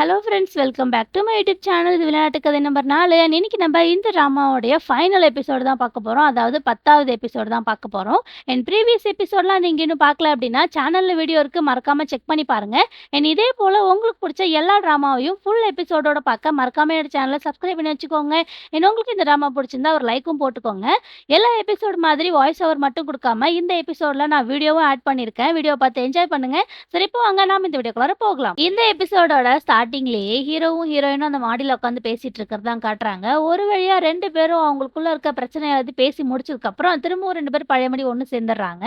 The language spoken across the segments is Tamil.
Hello friends, welcome back to my YouTube channel. இது விளையாட்டு கதை நம்பர் 4. இன்னைக்கு நம்ம இந்த ட்ராமாவுடைய ஃபைனல் எபிசோடு தான் பார்க்க போகிறோம். அதாவது 10வது எபிசோடு தான் பார்க்க போகிறோம். என் ப்ரீவியஸ் எபிசோட்லாம் நீங்கள் இன்னும் பார்க்கல அப்படின்னா சேனலில் வீடியோ இருக்குது, மறக்காமல் செக் பண்ணி பாருங்கள். இதே போல் உங்களுக்கு பிடிச்ச எல்லா ட்ராமாவையும் ஃபுல் எபிசோடோட பார்க்க மறக்காமல் என்னோட சேனலை சப்ஸ்கிரைப் பண்ணி வச்சுக்கோங்க. உங்களுக்கு இந்த ட்ராமா பிடிச்சிருந்தா ஒரு லைக்கும் போட்டுக்கோங்க. எல்லா எபிசோடு மாதிரி வாய்ஸ் ஓவர் மட்டும் கொடுக்காம இந்த எபிசோடில் நான் வீடியோவும் ஆட் பண்ணியிருக்கேன். வீடியோ பார்த்து என்ஜாய் பண்ணுங்கள். சரி, இப்போ வாங்க நாம இந்த வீடியோக்குள்ளார போகலாம். இந்த எபிசோடோட ஸ்டார்டிங்லேயே ஹீரோவும் ஹீரோயினும் அந்த மாடியில் உட்காந்து பேசிட்டு இருக்கிறது தான் காட்டுறாங்க. ஒரு வழியா 2 பேரும் அவங்களுக்குள்ள இருக்க பிரச்சனையை பேசி முடிச்சதுக்கு அப்புறம் திரும்பவும் 2 பேரும் பழையபடி ஒன்று சேர்ந்துடுறாங்க.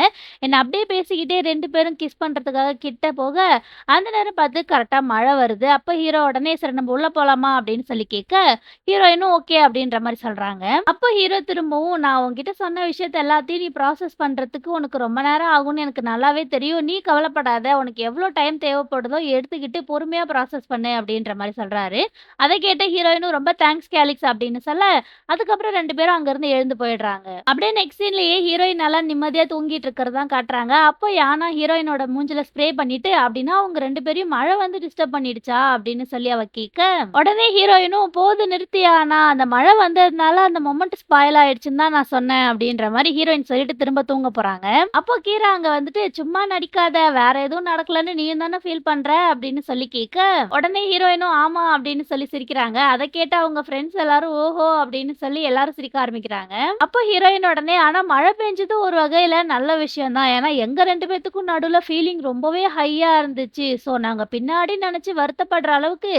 அப்படியே பேசிக்கிட்டே 2 பேரும் கிஸ் பண்றதுக்காக கிட்ட போக அந்த நேரம் பார்த்து கரெக்டா மழை வருது. அப்ப ஹீரோ உடனே சரி நம்ம உள்ள போலாமா அப்படின்னு சொல்லி கேட்க ஹீரோயினும் ஓகே அப்படின்ற மாதிரி சொல்றாங்க. அப்போ ஹீரோ திரும்பவும் நான் உன்கிட்ட சொன்ன விஷயத்த எல்லாத்தையும் நீ ப்ராசஸ் பண்றதுக்கு உனக்கு ரொம்ப நேரம் ஆகும்னு எனக்கு நல்லாவே தெரியும். நீ கவலைப்படாத, உனக்கு எவ்வளோ டைம் தேவைப்படுதோ எடுத்துக்கிட்டு பொறுமையா ப்ராசஸ் பண்ணு அப்படின்ற மாதிரி சொல்றாரு. அதை கேட்ட ஹீரோயினும் ரொம்ப தேங்க்ஸ் கேலிக்ஸ் அப்படின்னு சொல்ல அதுக்கப்புறம் 2 பேரும் அங்கிருந்து எழுந்து போயிடுறாங்க. அப்படியே நெக்ஸ்ட் சீன்லயே ஹீரோயின் நல்லா நிம்மதியா தூங்கிட்டு இருக்கிறதா காட்டுறாங்க. அப்போ யானா ஹீரோயினோட மூஞ்சில ஸ்ப்ரே பண்ணிட்டு அப்படின்னா அவங்க 2 பேரையும் மழை வந்து டிஸ்டர்ப் பண்ணிடுச்சா அப்படின்னு சொல்லி அவ கேட்க உடனே ஹீரோயினும் போது நிறுத்தியானா, அந்த மழை வந்ததுனால அந்த மொமெண்ட் ஸ்பாயில் ஆயிடுச்சுன்னு தான் நான் சொன்னேன் அப்படின்ற மாதிரி ஹீரோயின் சொல்லிட்டு திரும்ப தூங்க போறாங்க. அப்போ கீரா அங்க வந்துட்டு சும்மா நடிக்காத, வேற எதுவும் நடக்கலன்னு நீ தானே ஃபீல் பண்ற அப்படின்னு சொல்லி கேட்க உடனே ஹீரோயினும் ஆமா அப்படின்னு சொல்லி சிரிக்கிறாங்க. அதை கேட்ட அவங்க ஃப்ரெண்ட்ஸ் எல்லாரும் ஓஹோ அப்படின்னு சொல்லி எல்லாரும் சிரிக்க ஆரம்பிக்கிறாங்க. அப்போ ஹீரோயின் உடனே ஆனா மழை பெஞ்சது ஒரு வகையில நல்ல விஷயம் தான், ஏன்னா எங்க 2 பேத்துக்கும் நடுவுல ஃபீலிங் ரொம்பவே ஹையா இருந்துச்சு. ஸோ நாங்க பின்னாடி நினைச்சு வருத்தப்படுற அளவுக்கு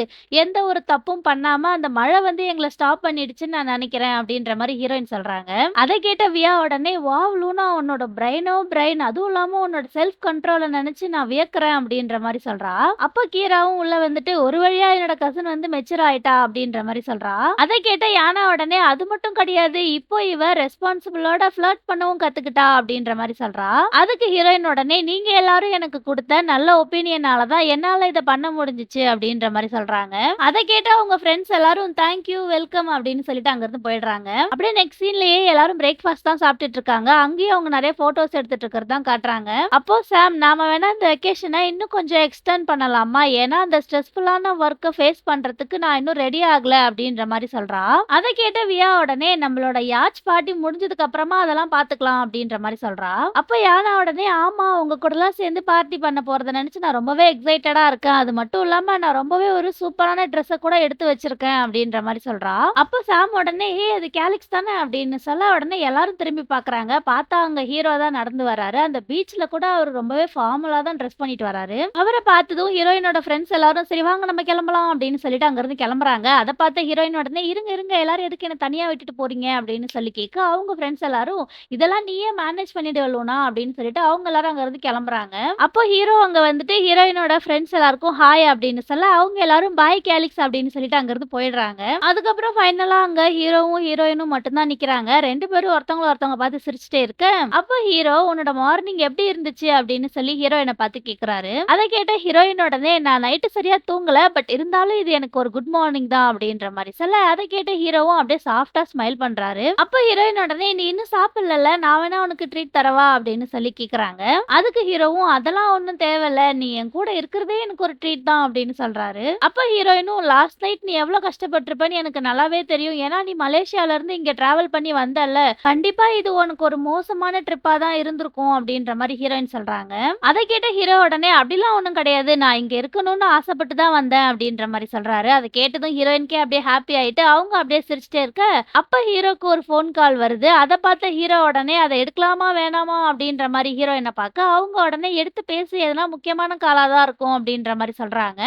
எந்த ஒரு தப்பும் பண்ணாம அந்த மழை வந்து எங்களை ஸ்டாப் பண்ணிடுச்சுன்னு நான் நினைக்கிறேன் அப்படின்ற மாதிரி ஹீரோயின் சொல்றாங்க. அதை கேட்ட வியா உடனே வாவ் லூனா, உன்னோட பிரெயின் அதுவும் இல்லாம உன்னோட செல்ஃப் கண்ட்ரோலை நினைச்சு நான் வியக்கிறேன் அப்படின்ற மாதிரி சொல்றா. அப்போ கீராவும் உள்ள வந்துட்டு ஒரு வழியா என்னோட கசின் வந்து மெச்சூர் ஆயிட்டா அப்படின்ற மாதிரி சொல்றா. அதை கேட்ட யானா உடனே அது மட்டும் கிடையாது, இப்போ இவ ரெஸ்பான்சிபிளோட ஃபிளர்ட் பண்ணவும் கத்துக்கிட்டா அப்படின்ற மாதிரி சொல்றா. அதுக்கு ஹீரோயின் உடனே நீங்க எல்லாரும் எனக்கு கொடுத்த நல்ல ஒப்பீனியனால தான் என்னால இதை பண்ண முடிஞ்சிச்சு அப்படின்ற மாதிரி சொல்றாங்க. அதை கேட்ட அவங்க ஃப்ரெண்ட்ஸ் எல்லாரும் தேங்க்யூ வெல்கம் அப்படின்னு சொல்லிட்டு அங்கிருந்து போயிடுறாங்க. அப்படியே நெக்ஸ்ட் சீன்லயே எல்லாரும் பிரேக்ஃபாஸ்ட் தான் சாப்பிட்டுட்டு இருக்காங்க. அங்கேயும் அவங்க நிறைய போட்டோஸ் எடுத்துட்டு இருக்கிறது தான் காட்டுறாங்க. அப்போ சாம் நாம வேணா இந்த வெக்கேஷனை இன்னும் கொஞ்சம் எக்ஸ்டெண்ட் பண்ணலாமா, ஏன்னா அந்த ஸ்ட்ரெஸ்ஃபுல்லான ஒர்க்கை ஃபேஸ் பண்றதுக்கு நான் இன்னும் ரெடி ஆகல அப்படின்ற மாதிரி சொல்றா. அதை கேட்ட வியா உடனே நம்மளோட யாச் பார்ட்டி முடிஞ்சதுக்கு அப்புறமா அதெல்லாம் பாத்துக்கலாம் அப்படின்ற மாதிரி சொல்றா. அப்ப யானா உடனே ஆமா உங்க கூட எல்லாம் சேர்ந்து பார்ட்டி பண்ண போறத நினைச்சு நான் ரொம்பவே எக்ஸைட்டடா இருக்கேன், அது மட்டும் இல்லாம நான் ரொம்பவே ஒரு சூப்பரான ட்ரெஸ்ஸை கூட எடுத்து வச்சிருக்கேன் அப்படின்ற மாதிரி சொல்றா. அப்ப சாம் உடனே அது கேலிக்ஸ் தானே அப்படின்னு சொல்ல உடனே எல்லாரும் திரும்பி பாக்குறாங்க. பார்த்தா அங்க ஹீரோ தான் நடந்து வராரு. அந்த பீச்ல கூட அவர் ரொம்பவே ஃபார்மலா தான் ட்ரெஸ் பண்ணிட்டு வராரு. அவரை பார்த்ததும் ஹீரோயினோட ஃப்ரெண்ட்ஸ் எல்லாரும் சரி வாங்க நம்ம கிளம்பலாம் அப்படின்னு சொல்லிட்டு அங்கிருந்து கிளம்புறாங்க. அதை பார்த்த ஹீரோயின் உடனே இருங்க இருங்க எல்லாரும் எதுக்கு என்ன தனியா விட்டுட்டு போறீங்க அப்படின்னு சொல்லி கேட்க அவங்க ஃப்ரெண்ட்ஸ் எல்லாரும் இதெல்லாம் நீயே மேனேஜ் பண்ணிடுவலூனா அப்படின்னு சொல்லிட்டு அவங்க எல்லாரும் அங்க இருந்து கிளம்புறாங்க. அப்போ ஹீரோ அங்க வந்துட்டு ஹீரோயினோட ஃப்ரெண்ட்ஸ் எல்லாருக்கும் ஹாய் அப்படின்னு சொல்ல அவங்க எல்லாரும் பாய் கேலிக்ஸ் அப்படின்னு சொல்லிட்டு அங்க இருந்து போயிடுறாங்க. அதுக்கப்புறம் ஃபைனலா அங்க ஹீரோவும் ஹீரோயினும் மட்டும்தான் நிக்கிறாங்க. 2 பேரும் ஒருத்தவங்க பார்த்து சிரிச்சுட்டே இருக்க அப்போ ஹீரோ உன்னோட மார்னிங் எப்படி இருந்துச்சு அப்படின்னு சொல்லி ஹீரோயினை பார்த்து கேக்குறாரு. அதை கேட்ட ஹீரோயின் உடனே நான் நைட்டு சரியா தூங்கல, பட் இருந்தாலும் இது எனக்கு ஒரு குட் மார்னிங் தான் அப்படின்ற மாதிரி சொல்ல அதை கேட்ட ஹீரோவும் அப்படியே சாஃப்டா ஸ்மைல் பண்றாரு. அப்ப ஹீரோயின் உடனே நீ இன்னும் சாப்பிடல, நான் வேணா உனக்கு ட்ரீட் தரவா அப்படின்னு சொல்லி கேக்குறாங்க. அதுக்கு ஹீரோவும் அதெல்லாம் ஒண்ணும் தேவையில்ல, நீ என் கூட இருக்கிறதே எனக்கு ஒரு ட்ரீட் தான் அப்படின்னு சொல்றாரு. அப்ப ஹீரோயினும் லாஸ்ட் நைட் நீ எவ்வளவு கஷ்டப்பட்டிருப்பன்னு எனக்கு நல்லாவே தெரியும், ஏன்னா நீ மலேசியால இருந்து இங்க டிராவல் பண்ணி வந்தல, கண்டிப்பா இது உனக்கு ஒரு மோசமான ட்ரிப்பா தான் இருந்திருக்கும் அப்படின்ற மாதிரி ஹீரோயின் சொல்றாங்க. அதை கேட்ட ஹீரோ உடனே அப்படிலாம் ஒண்ணும் கிடையாது, நான் இங்க இருக்கணும்னு ஆசைப்பட்டு தான் வந்தேன் அப்படின்ற மாதிரி சொல்றாரு. அதை கேட்டதும் ஹீரோயின்கே அப்படியே ஹாப்பி ஆயிட்டு அவங்க அப்படியே சிரிச்சுட்டே இருக்க அப்ப ஹீரோக்கு ஒரு ஃபோன் கால் வருது. அதை பார்த்த ஹீரோ உடனே அதை எடுக்கலாமா வேணாமா அப்படின்ற மாதிரி ஹீரோயினை பார்க்க அவங்க உடனே எடுத்து பேசி எதனா முக்கியமான காலா தான் இருக்கும் அப்படின்ற மாதிரி சொல்றாங்க.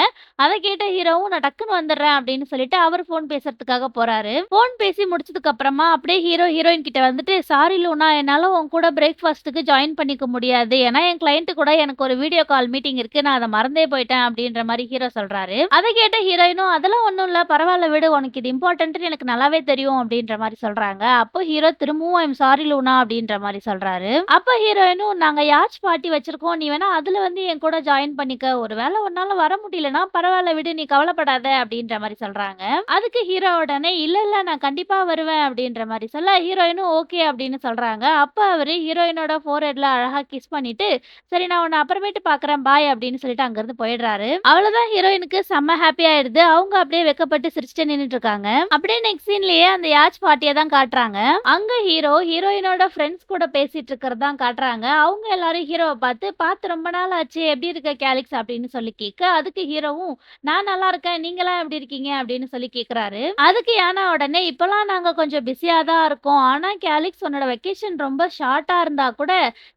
அதை கேட்ட ஹீரோவும் நான் டக்குன்னு வந்துடுறேன் அப்படின்னு சொல்லிட்டு அவர் ஃபோன் பேசுறதுக்காக போறாரு. ஃபோன் பேசி முடிச்சதுக்கு அப்புறமா அப்படியே ஹீரோயின் கிட்ட வந்துட்டு சாரி லூனா, என்னால உன் கூட பிரேக்ஃபாஸ்ட்டுக்கு ஜாயின் பண்ணிக்க முடியாது, ஏன்னா என் கிளைண்ட் கூட எனக்கு ஒரு வீடியோ கால் மீட்டிங் இருக்கு, நான் அதை மறந்தே போயிட்டேன் அப்படின்ற மாதிரி ஹீரோ சொல்றாரு. அதை கேட்ட ஹீரோயினும் அதெல்லாம் ஒண்ணும் இல்ல, பரவாயில்ல விடு, உனக்கு இது இம்பார்ட்டன்ட் எனக்கு நல்லாவே தெரியும் அப்படின்ற மாதிரி சொல்றாங்க. அப்போ ஹீரோ திரும்பவும் ஐம் சாரி லூனா அப்படின்ற மாதிரி சொல்றாரு. அப்ப ஹீரோயினும் நாங்க யாச் பார்ட்டி வச்சிருக்கோம், நீ வேணா அதுல வந்து என் கூட ஜாயின் பண்ணிக்க, ஒருவேளை உன்னால வர முடியலன்னா பரவாயில்ல விடு, நீ கவலைப்படாத அப்படின்ற மாதிரி சொல்றாங்க. அதுக்கு ஹீரோ உடனே இல்ல இல்ல நான் கண்டிப்பா வருவேன் அப்படின்ற மாதிரி சொல்ல ஹீரோயினும் ஓகே அப்படின்னு சொல்றாங்க. அப்ப அவரு ஹீரோயினோட ஃபோர்ஹெட்ல அழகா கிஸ் பண்ணிட்டு சரி நான் உன்னை அப்புறமேட்டு பாக்குறேன் பாய் அப்படின்னு சொல்லிட்டு அங்கிருந்து போயிடுறாரு. அவ்வளவுதான், ஹீரோயினுக்கு ஹீரோயினுக்கு செம்ம ஹாப்பி ஆயிடுது. அவங்க அப்படியே வெட்கப்பட்டு சிரிச்சுட்டு நின்னுட்டு இருக்காங்க. அப்படியே நெக்ஸ்ட் சீன்லயே அந்த யாட்ச் பார்ட்டிய தான் காட்டுறாங்க. அங்க ஹீரோயினோட ஃப்ரெண்ட்ஸ் கூட பேசிட்டு இருக்கிறது தான் காட்டுறாங்க. அவங்க எல்லாரும் ஹீரோவ பார்த்து ரொம்ப நாள் ஆச்சு. எப்படி இருக்க கேலிக்ஸ் அப்படின்னு சொல்லி கேட்க, அதுக்கு ஹீரோவும் நான் நல்லா இருக்கேன். நீங்கலாம் எப்படி இருக்கீங்க? அப்படின்னு சொல்லி கேட்குறாரு. அதுக்கு யானா உடனே இப்பலாம் நாங்க கொஞ்சம் பிஸியா தான் இருக்கோம். ஆனா கேலிக்ஸ் உன்னோட வெக்கேஷன் ரொம்ப ஷார்ட்டா இருந்தா கூட,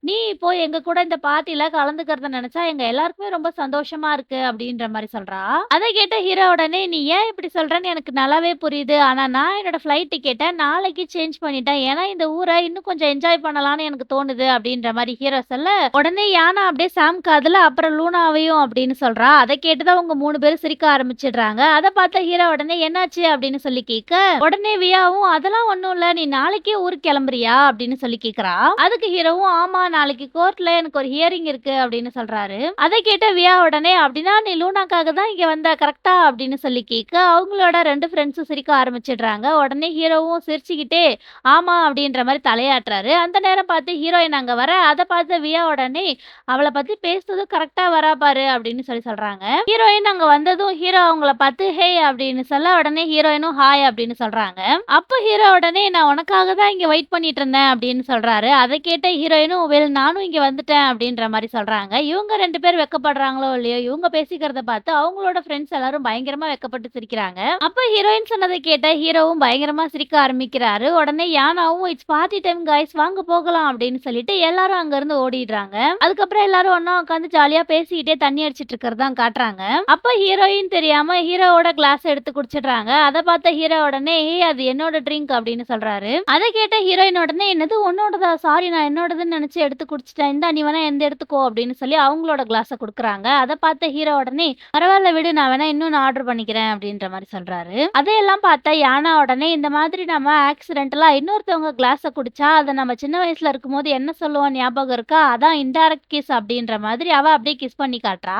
நீ இப்போ எங்க கூட இந்த பார்ட்டில கலந்துக்கிறத நினைச்சா எங்க எல்லாருக்குமே ரொம்ப சந்தோஷமா இருக்கு அப்படின்ற மாரி சொல்றா. அத கேட்ட ஹீரோ உடனே நீ ஏன் இப்படி சொல்றன்னு எனக்கு நல்லாவே புரியுது. ஆனா நான் என்னோட ஃப்ளைட் டிக்கெட்ட நாளைக்கு சேஞ்ச் பண்ணிட்டேன். ஏன்னா இந்த ஊர இன்னும் கொஞ்சம் என்ஜாய் பண்ணலாம்னு எனக்கு தோணுது அப்படின்ற மாரி ஹீரோ சொல்ல, உடனே யானா அப்படியே சாம் காதுல அப்புறம் லூனாவையும் அப்படின்னு சொல்றா. அத கேட்டு தான் அவங்க 3 பேரும் சிரிக்க ஆரம்பிச்சிடுறாங்க. அத பார்த்த ஹீரோ உடனே என்னாச்சு அப்படின்னு சொல்லி கேட்க, உடனே வியாவும் அதெல்லாம் ஒண்ணும் இல்ல. நீ நாளைக்கே ஊருக்கு கிளம்புறியா அப்படின்னு சொல்லி கேக்குறா. அதுக்கு ஹீரோவும் ஆமா நாளைக்கு கோர்ட்ல எனக்கு ஒரு ஹியரிங் இருக்கு அப்படின்னு சொல்றாரு. அதை கேட்ட வியா உடனே அப்படின்னா நீ லூனாக்காக தான் இங்க வந்த கரெக்டா அப்படின்னு சொல்லி கேட்க அவங்களோட 2 ஃப்ரெண்ட்ஸும் சிரிக்க ஆரம்பிச்சிடுறாங்க. உடனே ஹீரோவும் சிரிச்சுக்கிட்டே ஆமா அப்படின்ற மாதிரி தலையாட்டுறாரு. அந்த நேரம் பார்த்து ஹீரோயின் அங்க வர அதை பார்த்து வியா உடனே அவளை பத்தி பேசுறதும் கரெக்டா வரா பாரு அப்படின்னு சொல்லி சொல்றாங்க. ஹீரோயின் அங்க வந்ததும் ஹீரோ அவங்கள பார்த்து ஹே அப்படின்னு சொல்ல உடனே ஹீரோயினும் ஹாய் அப்படின்னு சொல்றாங்க. அப்ப ஹீரோ உடனே நான் உனக்காக தான் இங்க வெயிட் பண்ணிட்டு இருந்தேன் அப்படின்னு சொல்றாரு. அதை கேட்ட ஹீரோயினும் வெல் நானும் இங்க வந்துட்டேன் அப்படின்ற மாதிரி சொல்றாங்க. இவங்க 2 பேர் வெக்கப்படுறாங்களோ இல்லையோ இவங்க பேசிக்கிறத பார்த்து அவங்களோட ஃப்ரெண்ட்ஸ் எல்லாரும் பயங்கரமா வெக்கப்பட்டு சிரிக்கிறாங்க. அப்ப ஹீரோயின் சொன்னதை கேட்ட ஹீரோவும் பயங்கரமா சிரிக்க ஆரம்பிக்கிறாரு. உடனே யானாவும் இட்ஸ் பார்ட்டி டைம் கைஸ் வாங்க போகலாம் அப்படின்னு சொல்லிட்டு எல்லாரும் அங்க இருந்து ஓடிடுறாங்க. அதுக்கப்புறம் எல்லாரும் ஒண்ணா உட்காந்து ஜாலியா பேசிக்கிட்டே தண்ணி அடிச்சிட்டு இருக்கிறதான் காட்டுறாங்க. அப்ப ஹீரோயின் தெரியாம ஹீரோவோட கிளாஸ் எடுத்து குடிச்சிடுறாங்க. அதை பார்த்த ஹீரோ உடனே ஏய் அது என்னோட ட்ரிங்க் அப்படின்னு சொல்றாரு. அதை கேட்ட ஹீரோயின் உடனே என்னது உன்னோடதா சாரி நான் என்னோடதுன்னு நினைச்சு எடுத்து குடிச்சிட்டேன். இந்தா நீ வேணா எந்த எடுத்துக்கோ அப்படின்னு சொல்லி அவங்களோட கிளாஸை கொடுக்குறாங்க. அதை பார்த்த ஹீரோ உடனே பரவாயில்ல விடு நான் வேணா இன்னொன்னு ஆர்டர் பண்ணிக்கிறேன் அப்படின்ற மாதிரி சொல்றாரு. அதையெல்லாம் பார்த்தா யானா உடனே இந்த மாதிரி நம்ம ஆக்சிடென்டலா இன்னொருத்தவங்க கிளாஸை குடிச்சா அதை நம்ம சின்ன வயசுல இருக்கும்போது என்ன சொல்லுவோம் ஞாபகம் இருக்கா? அதான் இன்டைரக்ட் கிஸ் அப்படின்ற மாதிரி அவ அப்படியே கிஸ் பண்ணி காட்டுறா.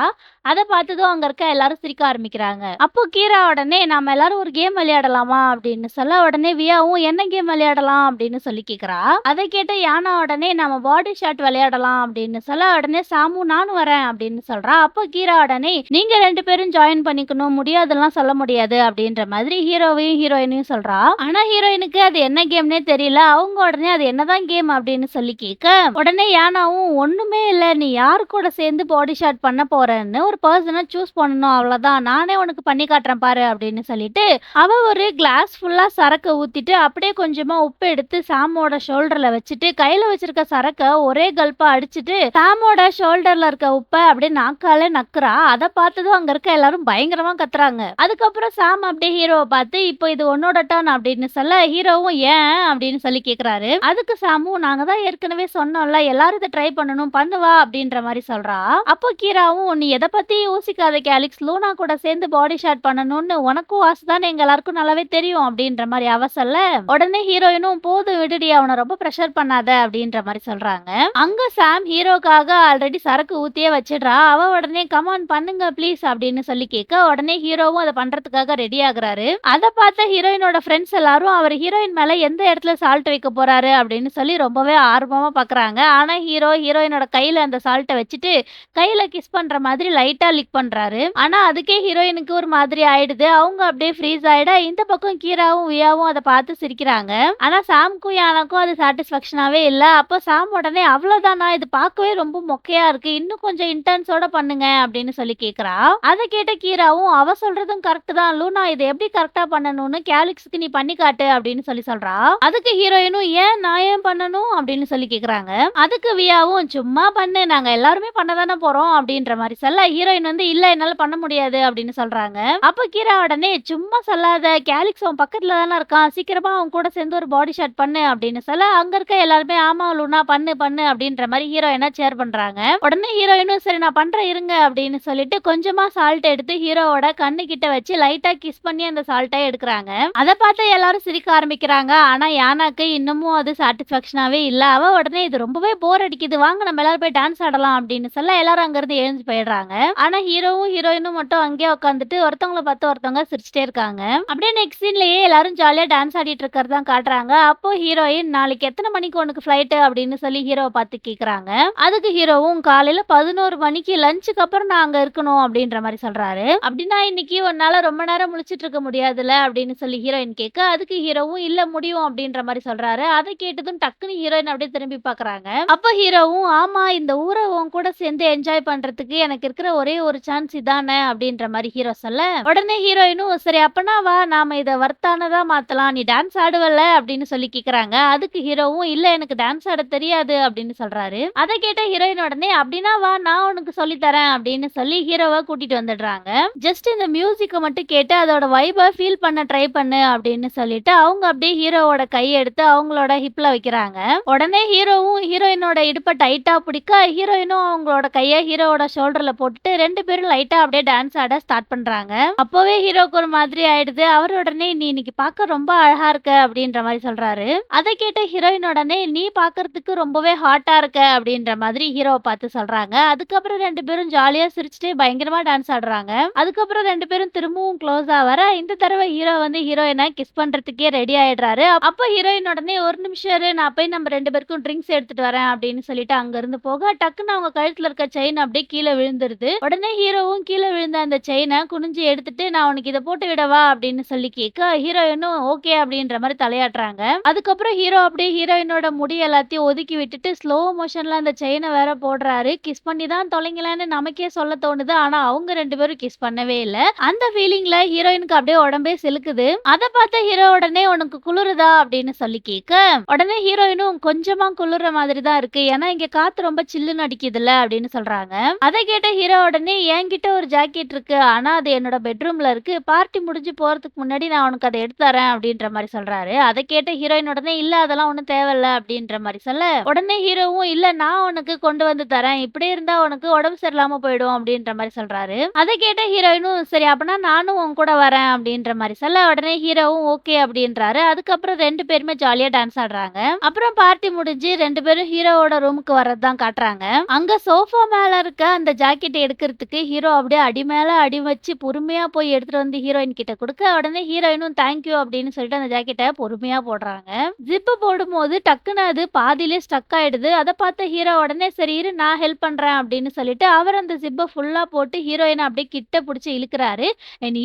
அதை பார்த்ததும் அங்க இருக்க எல்லாரும் சிரிக்க ஆரம்பிக்கிறாங்க. அப்போ கீரா உடனே நாம எல்லாரும் ஒரு கேம் விளையாடலாமா அப்படின்னு சொல்ல உடனே வியாவும் என்ன கேம் விளையாடலாம் அப்படின்னு சொல்லி கேக்குறா. அதை கேட்ட யானா உடனே நம்ம பாடி ஷாட் விளையாடலாம் அப்படின்னு சொல்ல உடனே சாமு நானும் வரேன் அப்படின்னு சொல்றா. அப்போ கீரா உடனே நீங்க 2 பேரும் ஜாயின் பண்ணிக்கணும் முடியாதெல்லாம் சொல்ல முடியாது அப்படின்ற மாதிரி ஹீரோவையும் ஹீரோயினையும் சொல்றா. ஆனா ஹீரோயினுக்கு அது என்ன கேம்னே தெரியல. அவங்க உடனே அது என்னதான் கேம் அப்படின்னு சொல்லி கேட்க உடனே யானாவும் ஒண்ணுமே இல்ல நீ யாரு கூட சேர்ந்து பாடி ஷாட் பண்ண போறேன்னு ஒரு பர்சனை சூஸ் பண்ணணும் அவ்வளவுதான் நானே உனக்கு பண்ணி காட்டுறேன் பாரு அப்படின்னு சொல்லிட்டு அவ ஒரு கிளாஸ் ஃபுல்லா சரக்கு ஊத்திட்டு அப்படியே கொஞ்சமா உப்பு எடுத்து சாமோட ஷோல்டர்ல வச்சுட்டு கையில வச்சிருக்க சரக்க ஒரே கல்பா அடிச்சுட்டு சாமோட ஷோல்டர்ல இருக்க உப்பை அப்படியே நாக்காலே நக்குறா. அதை பார்த்ததும் அங்க இருக்க எல்லாரும் பயங்கரமா கத்துறாங்க. அதுக்கப்புறம் சாம் அப்படியே ஹீரோவை பார்த்து இப்போ இது உன்னோட டர்ன் அப்படின்னு சொல்ல ஹீரோவும் ஏன் அப்படின்னு சொல்லி கேக்குறாரு. அதுக்கு சாமும் நாங்க தான் ஏற்கனவே சொன்னோம்ல எல்லாரும் இதை ட்ரை பண்ணணும் பண்ணுவா அப்படின்ற மாதிரி சொல்றா. அப்போ கீராவும் நீ எதை பத்தி யோசிக்காத கேலிக்ஸ் லூனா கூட சேர்ந்து பாடி ஷாட் பண்ணணும்னு உனக்கும் ஆசைதான் எங்க எல்லாருக்கும் நல்லாவே தெரியும் அப்படின்ற மாதிரி அவ சொல்ல உடனே ஹீரோயினும் போதும் விடுடி அவனை ரொம்ப ப்ரெஷர் பண்ணாத அப்படின்ற மாதிரி சொல்றாங்க. அங்க சாம் ஹீரோக்காக ஆல்ரெடி சரக்கு ஊத்தியே வச்சிடுறா. அவ உடனே கமான் பண்ணுங்க ப்ளீஸ் அப்படின்னு சொல்லி கேட்க உடனே ஹீரோவும் அதை பண்றதுக்காக ரெடி ஆகுறாரு. அதை பார்த்த ஹீரோயினோட ஃப்ரெண்ட்ஸ் எல்லாரும் அவர் ஹீரோயின் மேல எந்த இடத்துல சால்ட் வைக்க போறாரு அப்படின்னு சொல்லி ரொம்பவே ஆர்வமா பாக்குறாங்க. ஆனா ஹீரோயினோட கையில அந்த சால்ட்டை வச்சுட்டு கையில கிஸ் பண்ற மாதிரி லைட்டா லிக் பண்றாரு. ஆனா அதுக்கே ஹீரோயினுக்கு ஒரு மாதிரி ஆயிடுது. அவங்க அப்படியே ஃப்ரீஸ் ஆயிட இந்த பக்கம் கீராவும் வியாவும் அதை பார்த்து சிரிக்கிறாங்க. ஆனா சாம்க்கும் யானாக்கும் அது சாட்டிஸ்பாக்சனாவே இல்ல. அப்போ சாம் உடனே அவ்வளவுதானா இது பார்க்கவே ரொம்ப மொக்கையா இருக்கு இன்னும் கொஞ்சம் இன்டென்ஸோட பண்ணுங்க அப்படின்னு சொல்லி கேக்குறா. அதை கேட்ட கீராவும் அவ சொல்றதும் கரெக்ட் தான் லூனா இது எப்படி கரெக்டா பண்ணணும்னு கேலிக்ஸ்க்கு நீ பண்ணி காட்டு அப்படின்னு சொல்லி சொல்றா. அதுக்கு ஹீரோயினும் ஏன் நான் ஏன் பண்ணணும் அப்படின்னு சொல்லி கேக்குறாங்க. அதுக்கு வியாவும் சும்மா பண்ணு நாங்க எல்லாருமே பண்ணதானே போறோம் அப்படின்ற மாதிரி சொல்ல ஹீரோயின் வந்து இல்ல என்னால பண்ண முடியாது அப்படின்னு சொல்றாங்க. அப்ப கீரா உடனே சும்மா சொல்லாத கேலிக்ஸ் அவன் பக்கத்துல தானே இருக்கான் சீக்கிரமா அவன் கூட சேர்ந்து ஒரு பாடி ஷாட் பண்ணு அப்படின்னு சொல்ல அங்க இருக்க எல்லாருமே ஆமா லூனா பண்ணு பண்ணு அப்படின்ற மாதிரி ஹீரோயினா சேர் பண்றாங்க. உடனே ஹீரோயினும் சரி நான் பண்றேன் இருங்க அப்படின்னு சொல்லிட்டு கொஞ்சமா சால்ட் எடுத்து ஹீரோவோட கண்ணு கிட்ட வச்சு லைட்டா கிஸ் பண்ணி அந்த சால்ட்டை எடுக்கிறாங்க. அதை பார்த்து எல்லாரும் சிரிக்க ஆரம்பிக்கிறாங்க. ஆனா யானாக்கு இன்னமும் அது சாட்டிஸ்பாக்சனாவே இல்ல. அவ உடனே இது ரொம்பவே போர் அடிக்குது வாங்க நம்ம எல்லாரும் போய் டான்ஸ் ஆடலாம் அப்படின்னு சொல்ல எல்லாரும் அங்க இருந்து எழுந்து போயிடுறாங்க. ஆனா ஹீரோவும் ஹீரோயினும் மட்டும் அங்கேயே உட்காந்துட்டு ஒருத்தவங்களை பார்த்து ஒருத்தவங்க சிரிச்சிட்டே இருக்காங்க. அப்படியே நெக்ஸ்ட் சீன்லயே எல்லாரும் ஜாலியா டான்ஸ் ஆடிட்டு இருக்கிறதான் காட்டுறாங்க. அப்போ ஹீரோயின் நாளைக்கு எத்தனை மணிக்கு உனக்கு ஃபிளைட் அப்படின்னு சொல்லி ஹீரோவை பார்த்து கேக்குறாங்க. அதுக்கு ஹீரோவும் காலையில 11 மணிக்கு லஞ்சுக்கு அப்புறம் நான் அங்க இருக்கணும் அப்படின்ற மாதிரி சொல்றாங்க. சொல்றாரு. "அப்படின்னா இன்னைக்கு உன்னால ரொம்ப நேரம் முழிச்சுட்டு இருக்க முடியாதுல்ல?" அப்படின்னு சொல்லி ஹீரோயின் கேட்க, அதுக்கு ஹீரோவும், "இல்ல முடியும்" அப்படின்ற மாரி சொல்றாரு. அத கேட்டதும் டக்குனு ஹீரோயின் அப்படியே திரும்பி பார்க்குறாங்க. அப்ப ஹீரோவும், "ஆமா, இந்த ஊர உன் கூட சேர்ந்து என்ஜாய் பண்றதுக்கு எனக்கு இருக்கிற ஒரே ஒரு சான்ஸ் இதானே" அப்படின்ற மாரி ஹீரோ சொல்ல, உடனே ஹீரோயினும், "சரி அப்பன்னா வா, நாம இத வொர்த்தானதா மாத்தலாம். நீ டான்ஸ் ஆடுவல்ல?" அப்படின்னு சொல்லி கேட்குறாங்க. அதுக்கு ஹீரோவும், "இல்ல எனக்கு டான்ஸ் ஆட தெரியாது" அப்படின்னு சொல்றாரு. அத கேட்ட ஹீரோயின் உடனே, "அப்படின்னா வா, நான் உனக்கு சொல்லி தரேன்" அப்படின்னு சொல்லி ஹீரோவ கூட்டிட்டு வந்துடுறாங்க. ஜஸ்ட் இந்த மியூசிக்க மட்டும் கேட்டு அதோட வைப ஃபீல் பண்ண ட்ரை பண்ணு அப்படின்னு சொல்லிட்டு, அவங்க அப்படியே ஹீரோவோட கைய எடுத்து அவங்களோட ஹிப்ல வைக்கிறாங்க. உடனே ஹீரோவும் ஹீரோயினோட இடுப்ப டைட்டா பிடிக்க, ஹீரோயினும் அவங்களோட கைய ஹீரோவோட ஷோல்டர்ல போட்டுட்டு 2 பேரும் லைட்டா அப்படியே டான்ஸ் ஆட ஸ்டார்ட் பண்றாங்க. அப்பவே ஹீரோக்கு ஒரு மாதிரி ஆயிடுது. அவர் உடனே, "நீ இன்னைக்கு பார்க்க ரொம்ப அழகா இருக்க" அப்படின்ற மாரி சொல்றாரு. அத கேட்ட ஹீரோயின் உடனே, "நீ பார்க்கறதுக்கு ரொம்பவே ஹாட்டா இருக்க" அப்படின்ற மாதிரி ஹீரோவ பார்த்து சொல்றாங்க. அதுக்கப்புறம் 2 பேரும் ஜாலியா சிரிச்சுட்டே பயங்கரமா டான்ஸ் ஆடுறாங்க. அதுக்கப்புறம் 2 பேரும் திரும்பவும் க்ளோஸா வர, இந்த தடவ ஹீரோ வந்து ஹீரோயின கிஸ் பண்றதுக்கே ரெடி ஆயிடுறாரு. அப்ப ஹீரோயின் உடனே, "ஒரு நிமிஷம் இரு, நான் போய் நம்ம 2 பேருக்கும் ட்ரிங்க்ஸ் எடுத்துட்டு வரேன்" அப்படின்னு சொல்லிட்டு அங்கிருந்து போக, டக்குன்னு அவங்க கழுத்துல இருக்க செயின் அப்படியே கீழ விழுந்துருது. உடனே ஹீரோவும் கீழ விழுந்த அந்த செயின குனிஞ்சு எடுத்துட்டு, "நான் உனக்கு இத போட்டு விடவா?" அப்படின்னு சொல்லி கேட்க, ஹீரோயினும் ஓகே அப்படின்ற மாரி தலையாட்டுறாங்க. அதுக்கப்புறம் ஹீரோ அப்படியே ஹீரோயினோட முடி எல்லாத்தையும் ஒதுக்கி விட்டுட்டு ஸ்லோ மோஷன்ல அந்த செயின வேற போடுறாரு. கிஸ் பண்ணி தான் தொலைங்களேன்னு நமக்கே சொல்ல தோணுது. ஆனா அவங்க 2 பேரும் கிஸ் பண்ணவே இல்ல. அந்த ஃபீலிங்ல ஹீரோயினுக்கு அப்படியே உடம்பே சிலுக்குது. அத பார்த்த ஹீரோ உடனே, "உனக்கு குளிருதா?" அப்படின்னு சொல்லி கேட்க, உடனே ஹீரோயினும், "கொஞ்சமா குளிர்ற மாதிரி தான் இருக்கு. ஏன்னா இங்க காத்து ரொம்ப சில்லுன்னு அடிக்குதுல்ல" அப்படின்னு சொல்றாங்க. அத கேட்ட ஹீரோ உடனே, "என்கிட்ட ஒரு ஜாக்கெட் இருக்கு. ஆனா அது என்னோட பெட்ரூம்ல இருக்கு. பார்ட்டி முடிஞ்சு போறதுக்கு முன்னாடி நான் உனக்கு அத எடுத்து தரேன்" அப்படின்ற மாரி சொல்றாரு. அத கேட்ட ஹீரோயின் உடனே, "இல்ல அதெல்லாம் ஒண்ணும் தேவையில்ல" அப்படின்ற மாரி சொல்ல, உடனே ஹீரோவும், "இல்ல நான் உனக்கு கொண்டு வந்து தரேன். இப்படியே இருந்தா உனக்கு உடம்பு சரியில்லாம போயிடும்" அப்படின்ற மாரி சொல்றாரு. அத கேட்ட ஹீரோயினும், "சரி அப்பனா நானும் உன் கூட வரேன்" அப்படின்ற மாரி சொல்ல, உடனே ஹீரோவும் ஓகே அப்படின்றாரு. அதுக்கப்புறம் 2 பேருமே ஜாலியா டான்ஸ் ஆடுறாங்க. அப்புறம் பார்ட்டி முடிஞ்சு 2 பேரும் ஹீரோவோட ரூமுக்கு வர்றது தான் காட்டுறாங்க. அங்க சோஃபா மேல இருக்க அந்த ஜாக்கெட் எடுக்கிறதுக்கு ஹீரோ அப்படியே அடி மேல அடி வச்சு பொறுமையா போய் எடுத்துட்டு வந்து ஹீரோயின் கிட்ட குடுக்க, உடனே ஹீரோயினும் தேங்க் யூ அப்படின்னு சொல்லிட்டு அந்த ஜாக்கெட்ட பொறுமையா போடுறாங்க. ஜிப் போடும்போது டக்குன்னு அது பாதியிலே ஸ்டக் ஆயிடுது. அத பார்த்த ஹீரோ உடனே, "சரி இரு, நான் ஹெல்ப் பண்றேன்" அப்படின்னு சொல்லிட்டு அவர் அந்த ஜிப்ப ஃபுல்லா போட்டு ஹீரோயின அப்படியே கிட்ட புடிச்சு இழுக்குறாரு.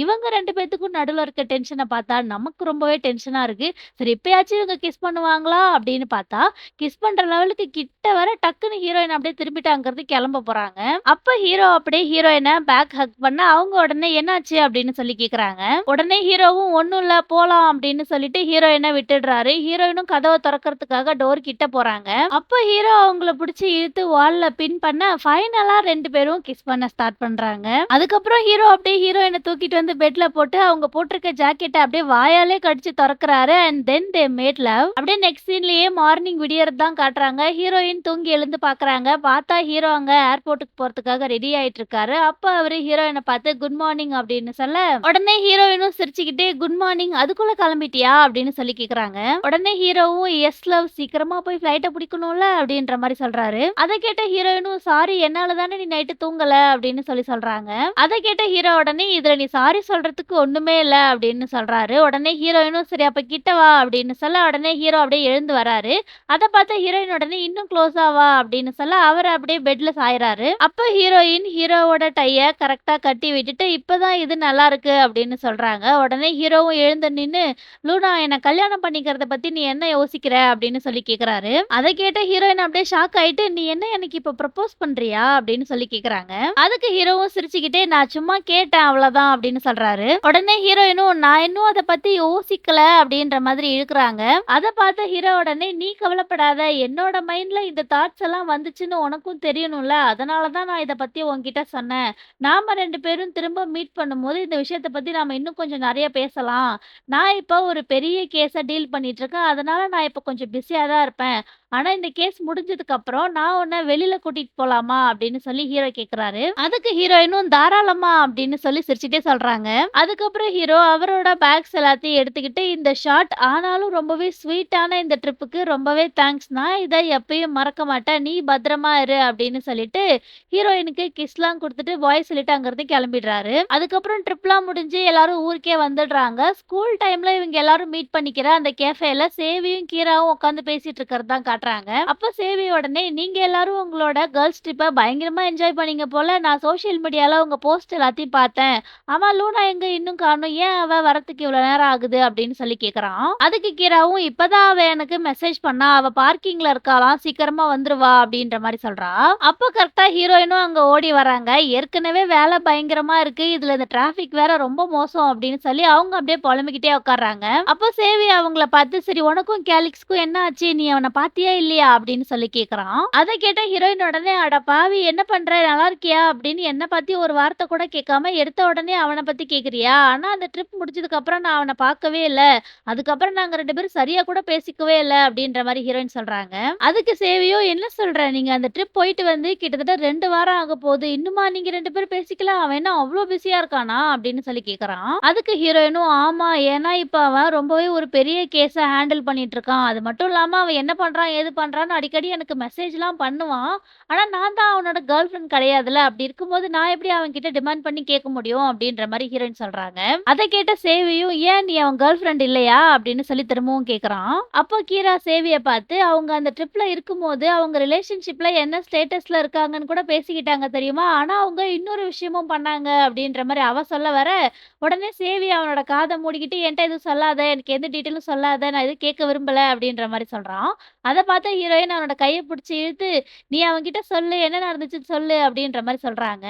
இவங்க 2 பேத்துக்கும் நடுவுல இருக்க டென்ஷன பார்த்தா நமக்கு ரொம்பவே டென்ஷனா இருக்கு. சரி இப்பயாச்சும் இவங்க கிஸ் பண்ணுவாங்களா அப்படின்னு பார்த்தா, கிஸ் பண்ற லெவலுக்கு கிட்ட வர டக்குன்னு ஹீரோயின் அப்படியே திரும்பிட்டு அங்கிருந்து கிளம்ப போறாங்க. அப்ப ஹீரோ அப்படியே ஹீரோயின பேக் ஹக் பண்ண, அவங்க உடனே, "என்னாச்சு?" அப்படின்னு சொல்லி கேக்குறாங்க. உடனே ஹீரோவும், "ஒண்ணும் இல்ல, போலாம்" அப்படின்னு சொல்லிட்டு ஹீரோயின விட்டுடுறாரு. ஹீரோயினும் கதவ தொறக்கறதுக்காக டோர் கிட்ட போறாங்க. அப்ப ஹீரோ அவங்கள புடிச்சு இழுத்து வால்ல பின் பண்ண, ஃபைனலா 2 பேரும் கிஸ் பண்ண ஸ்டார்ட் பண்றாங்க. அதுக்கப்புறம் ஹீரோ அப்படியே ஹீரோயின தூக்கிட்டு வந்து பெட்ல போட்டு அவங்க போட்டிருக்க ஜாக்கெட்ட அப்படியே வாயாலே கடிச்சு தொறக்குறாரு. And then they made love. அப்படியே நெக்ஸ்ட் சீன்லயே மார்னிங் விடியறது தான் காட்டுறாங்க. ஹீரோயின் தூங்கி எழுந்து பாக்குறாங்க. பார்த்தா ஹீரோ அங்க ஏர்போர்ட்டுக்கு போறதுக்காக ரெடி ஆயிட்டு இருக்காரு. அப்ப அவரு ஹீரோயின பார்த்து குட் மார்னிங் அப்படின்னு சொல்ல, உடனே ஹீரோயினும் சிரிச்சுக்கிட்டே, "குட் மார்னிங், அதுக்குள்ள கிளம்பிட்டியா?" அப்படின்னு சொல்லி கேக்குறாங்க. உடனே ஹீரோவும், "எஸ் லவ், சீக்கிரமா போய் ஃபிளைட்ட பிடிக்கணும்ல" அப்படின்ற மாரி சொல்றாரு. அத கேட்ட ஹீரோயினும், "சாரி, என்னால தானே நீ நைட்டு தூங்கல" அப்படின்னு சொல்லி சொல்றாங்க. அத கேட்ட ஹீரோ உடனே, "இதுல நீ சாரி சொல்றதுக்கு ஒண்ணுமே இல்ல" அப்படின்னு சொல்றாரு. உடனே ஹீரோயினும், "சரி அப்ப கிட்ட வா" அப்படின்னு சொல்ல, உடனே ஹீரோ அப்படியே எழுந்து வராரு. அத பார்த்த ஹீரோயின் உடனே, "இன்னும் க்ளோஸா வா" அப்படின்னு சொல்ல, அவர் அப்படியே பெட்ல சாயறாரு. அப்ப ஹீரோயின் ஹீரோவோட டைய கரெக்ட்டா கட்டி விட்டுட்டு, "இப்பதான் இது நல்லா இருக்கு" அப்படின்னு சொல்றாங்க. உடனே ஹீரோவும் எழுந்து நின்னு, "லூனா, என்ன கல்யாணம் பண்ணிக்கிறத பத்தி நீ என்ன யோசிக்கிற?" அப்படின்னு சொல்லி கேக்குறாரு. அத கேட்ட ஹீரோயின் அப்படியே ஷாக் ஆயிட்டு, "நீ என்ன எனக்கு இப்ப ப்ரப்போஸ் பண்றியா?" அப்படின்னு சொல்லி கேக்குறாங்க. அதுக்கு ஹீரோவும் சிரிச்சுக்கிட்டே, "நான் சும்மா கேட்டேன் அவ்வளவுதான்" அப்படின்னு சொல்றாரு. உடனே ஹீரோயினும், "நான் இன்னும் அத பத்தி யோசிக்கல" அப்படின்ற மாதிரி இழுக்குறாங்க. அத பார்த்த ஹீரோ உடனே, "நீ கவலைப்படாத, என்னோட மைண்ட்ல இந்த தாட்ஸ் எல்லாம் வந்துச்சுன்னு உனக்கும் தெரியணும்ல, அதனால தான் நான் இத பத்தி உன்கிட்ட சொன்னேன். நாம 2 பேரும் திரும்ப மீட் பண்ணும்போது இந்த விஷயத்த பத்தி நாம இன்னும் கொஞ்சம் நெறைய பேசலாம். நான் இப்ப ஒரு பெரிய கேஸ டீல் பண்ணிட்டு இருக்கேன். அதனால நான் இப்ப கொஞ்சம் பிஸியா தான் இருப்பேன். ஆனா இந்த கேஸ் முடிஞ்சதுக்கு அப்புறம் நான் உன்ன வெளியில கூட்டிட்டு போலாமா?" அப்படின்னு சொல்லி ஹீரோ கேக்குறாரு. அதுக்கு ஹீரோயினும், "தாராளமா" அப்படின்னு சொல்லி சிரிச்சுட்டே சொல்றாங்க. அதுக்கப்புறம் ஹீரோ அவரோட பேக்ஸ் எல்லாத்தையும் எடுத்துக்கிட்டு, "இந்த ஷார்ட் ஆனாலும் ரொம்பவே ஸ்வீட்டான இந்த ட்ரிப்புக்கு ரொம்பவே தேங்க்ஸ். நான் இத எப்பயும் மறக்க மாட்டேன். நீ பத்திரமா இரு" அப்படின்னு சொல்லிட்டு ஹீரோயினுக்கு கிஸ்லாம் குடுத்துட்டு பாய் சொல்லிட்டு அங்கிருந்து கிளம்பிடுறாரு. அதுக்கப்புறம் ட்ரிப்லாம் முடிஞ்சு எல்லாரும் ஊருக்கே வந்துடுறாங்க. ஸ்கூல் டைம்ல இவங்க எல்லாரும் மீட் பண்ணிக்கிற அந்த கேஃபேல சேவியும் கீராவும் உட்காந்து பேசிட்டு இருக்கிறது தான் காட்டுறாங்க. அப்ப சேவி உடனே, "நீங்க எல்லாரும் உங்களோட கேர்ள்ஸ் ட்ரிப்ப பயங்கரமா என்ஜாய் பண்ணீங்க போல. நான் சோசியல் மீடியால உங்க போஸ்ட் எல்லாத்தையும் பார்த்தேன். ஆமா லூனா எங்க இன்னும் காணோம். ஏன் அவ வரத்துக்கு இவ்வளோ நேரம் ஆகுது அப்படின்னு சொல்லி கேட்குறான். அதுக்கு கீராவும் இப்பதான் அவ எனக்கு மெசேஜ் பண்ணா. அவ பார்க்கிங்ல இருக்காளாம். சீக்கிரமா வந்துருவா அப்படின்ற மாரி சொல்றா. அப்போ கரெக்ட்டா ஹீரோயினும் அங்க ஓடி வராங்க. ஏற்கனவே வேலை பயங்கரமா இருக்கு. இதுல இந்த டிராஃபிக் வேற ரொம்ப மோசம் அப்படின்னு சொல்லி அவங்க அப்படியே புலம்பிக்கிட்டே உட்கார்றாங்க. அப்போ சேவி அவங்கள பார்த்து சரி உனக்கும் கேலிக்ஸ்க்கும் என்ன ஆச்சு? நீ அவன பார்த்தியா இல்லையா? அப்படின்னு சொல்லி கேட்குறான். அத கேட்ட ஹீரோயின் உடனே அட பாவி என்ன பண்ற? நல்லா இருக்கியா? அப்படின்னு என்ன பத்தி ஒரு வார்த்தை கூட கேட்காம எடுத்த உடனே அவன பத்தி கேட்குறியா? ஆனா அந்த ட்ரிப் முடிச்சதுக்கு அப்புறம் நான் அவன பார்க்கவே இல்ல. அதுக்கப்புறம் நாங்க 2 பேரும் சரியா கூட பேசிக்கவே இல்ல அப்படின்ற மாரி ஹீரோயின் சொல்றாங்க. அதுக்கு சேவியோ என்ன சொல்ற? நீங்க அந்த ட்ரிப் போயிட்டு வந்து கிட்டத்தட்ட 2 வாரம் ஆகப்போகுது. இன்னுமா நீங்க 2 பேரும் பேசிக்கல? அவன் என்ன அவ்ளோ பிஸியா இருக்கானா? அப்படின்னு சொல்லி கேட்குறான். அதுக்கு ஹீரோயினும் ஆமா. ஏன்னா இப்ப அவன் ரொம்பவே ஒரு பெரிய கேஸ ஹேண்டில் பண்ணிட்டு இருக்கான். அது மட்டும் இல்லாம அவன் என்ன பண்றான்? ஏது பண்றான்னு அடிக்கடி எனக்கு மெசேஜ்லாம் பண்ணுவான். ஆனா நான் தான் அவனோட கேர்ள் ஃபிரெண்ட் கிடையாதுல்ல. அப்படி இருக்கும்போது நான் எப்படி அவன்கிட்ட டிமாண்ட் பண்ணி கேட்க முடியும்? அப்படின்ற மாரி ஹீரோயின் சொல்றாங்க. அத கேட்ட சேவியும் ஏன் நீ அவன் கேர்ள் ஃபிரெண்ட் இல்லையா? அப்படின்னு சொல்லி திரும்பவும் கேட்குறான். அப்போ கீரா சேவிய பார்த்து அவங்க அந்த ட்ரிப்ல இருக்கும்போது அவங்க ரிலேஷன்ஷிப்ல என்ன ஸ்டேட்டஸ்ல இருக்காங்கன்னு கூட பேசிக்கிட்டாங்க தெரியுமா? ஆனா அவங்க இன்னொரு விஷயமும் பண்ணாங்க அப்படின்ற மாரி அவ சொல்ல வர, உடனே சேவி அவனோட காத மூடிக்கிட்டு என்ட்ட எதுவும் சொல்லாத, எனக்கு எந்த டீட்டெயிலும் சொல்லாத, நான் எதுவும் கேட்க விரும்பல அப்படின்ற மாரி சொல்றான். அத பார்த்த ஹீரோயின் அவனோட கைய பிடிச்சு இழுத்து, நீ அவன்கிட்ட சொல்லு, என்ன நடந்துச்சுன்னு சொல்லு அப்படின்ற மாரி சொல்றாங்க.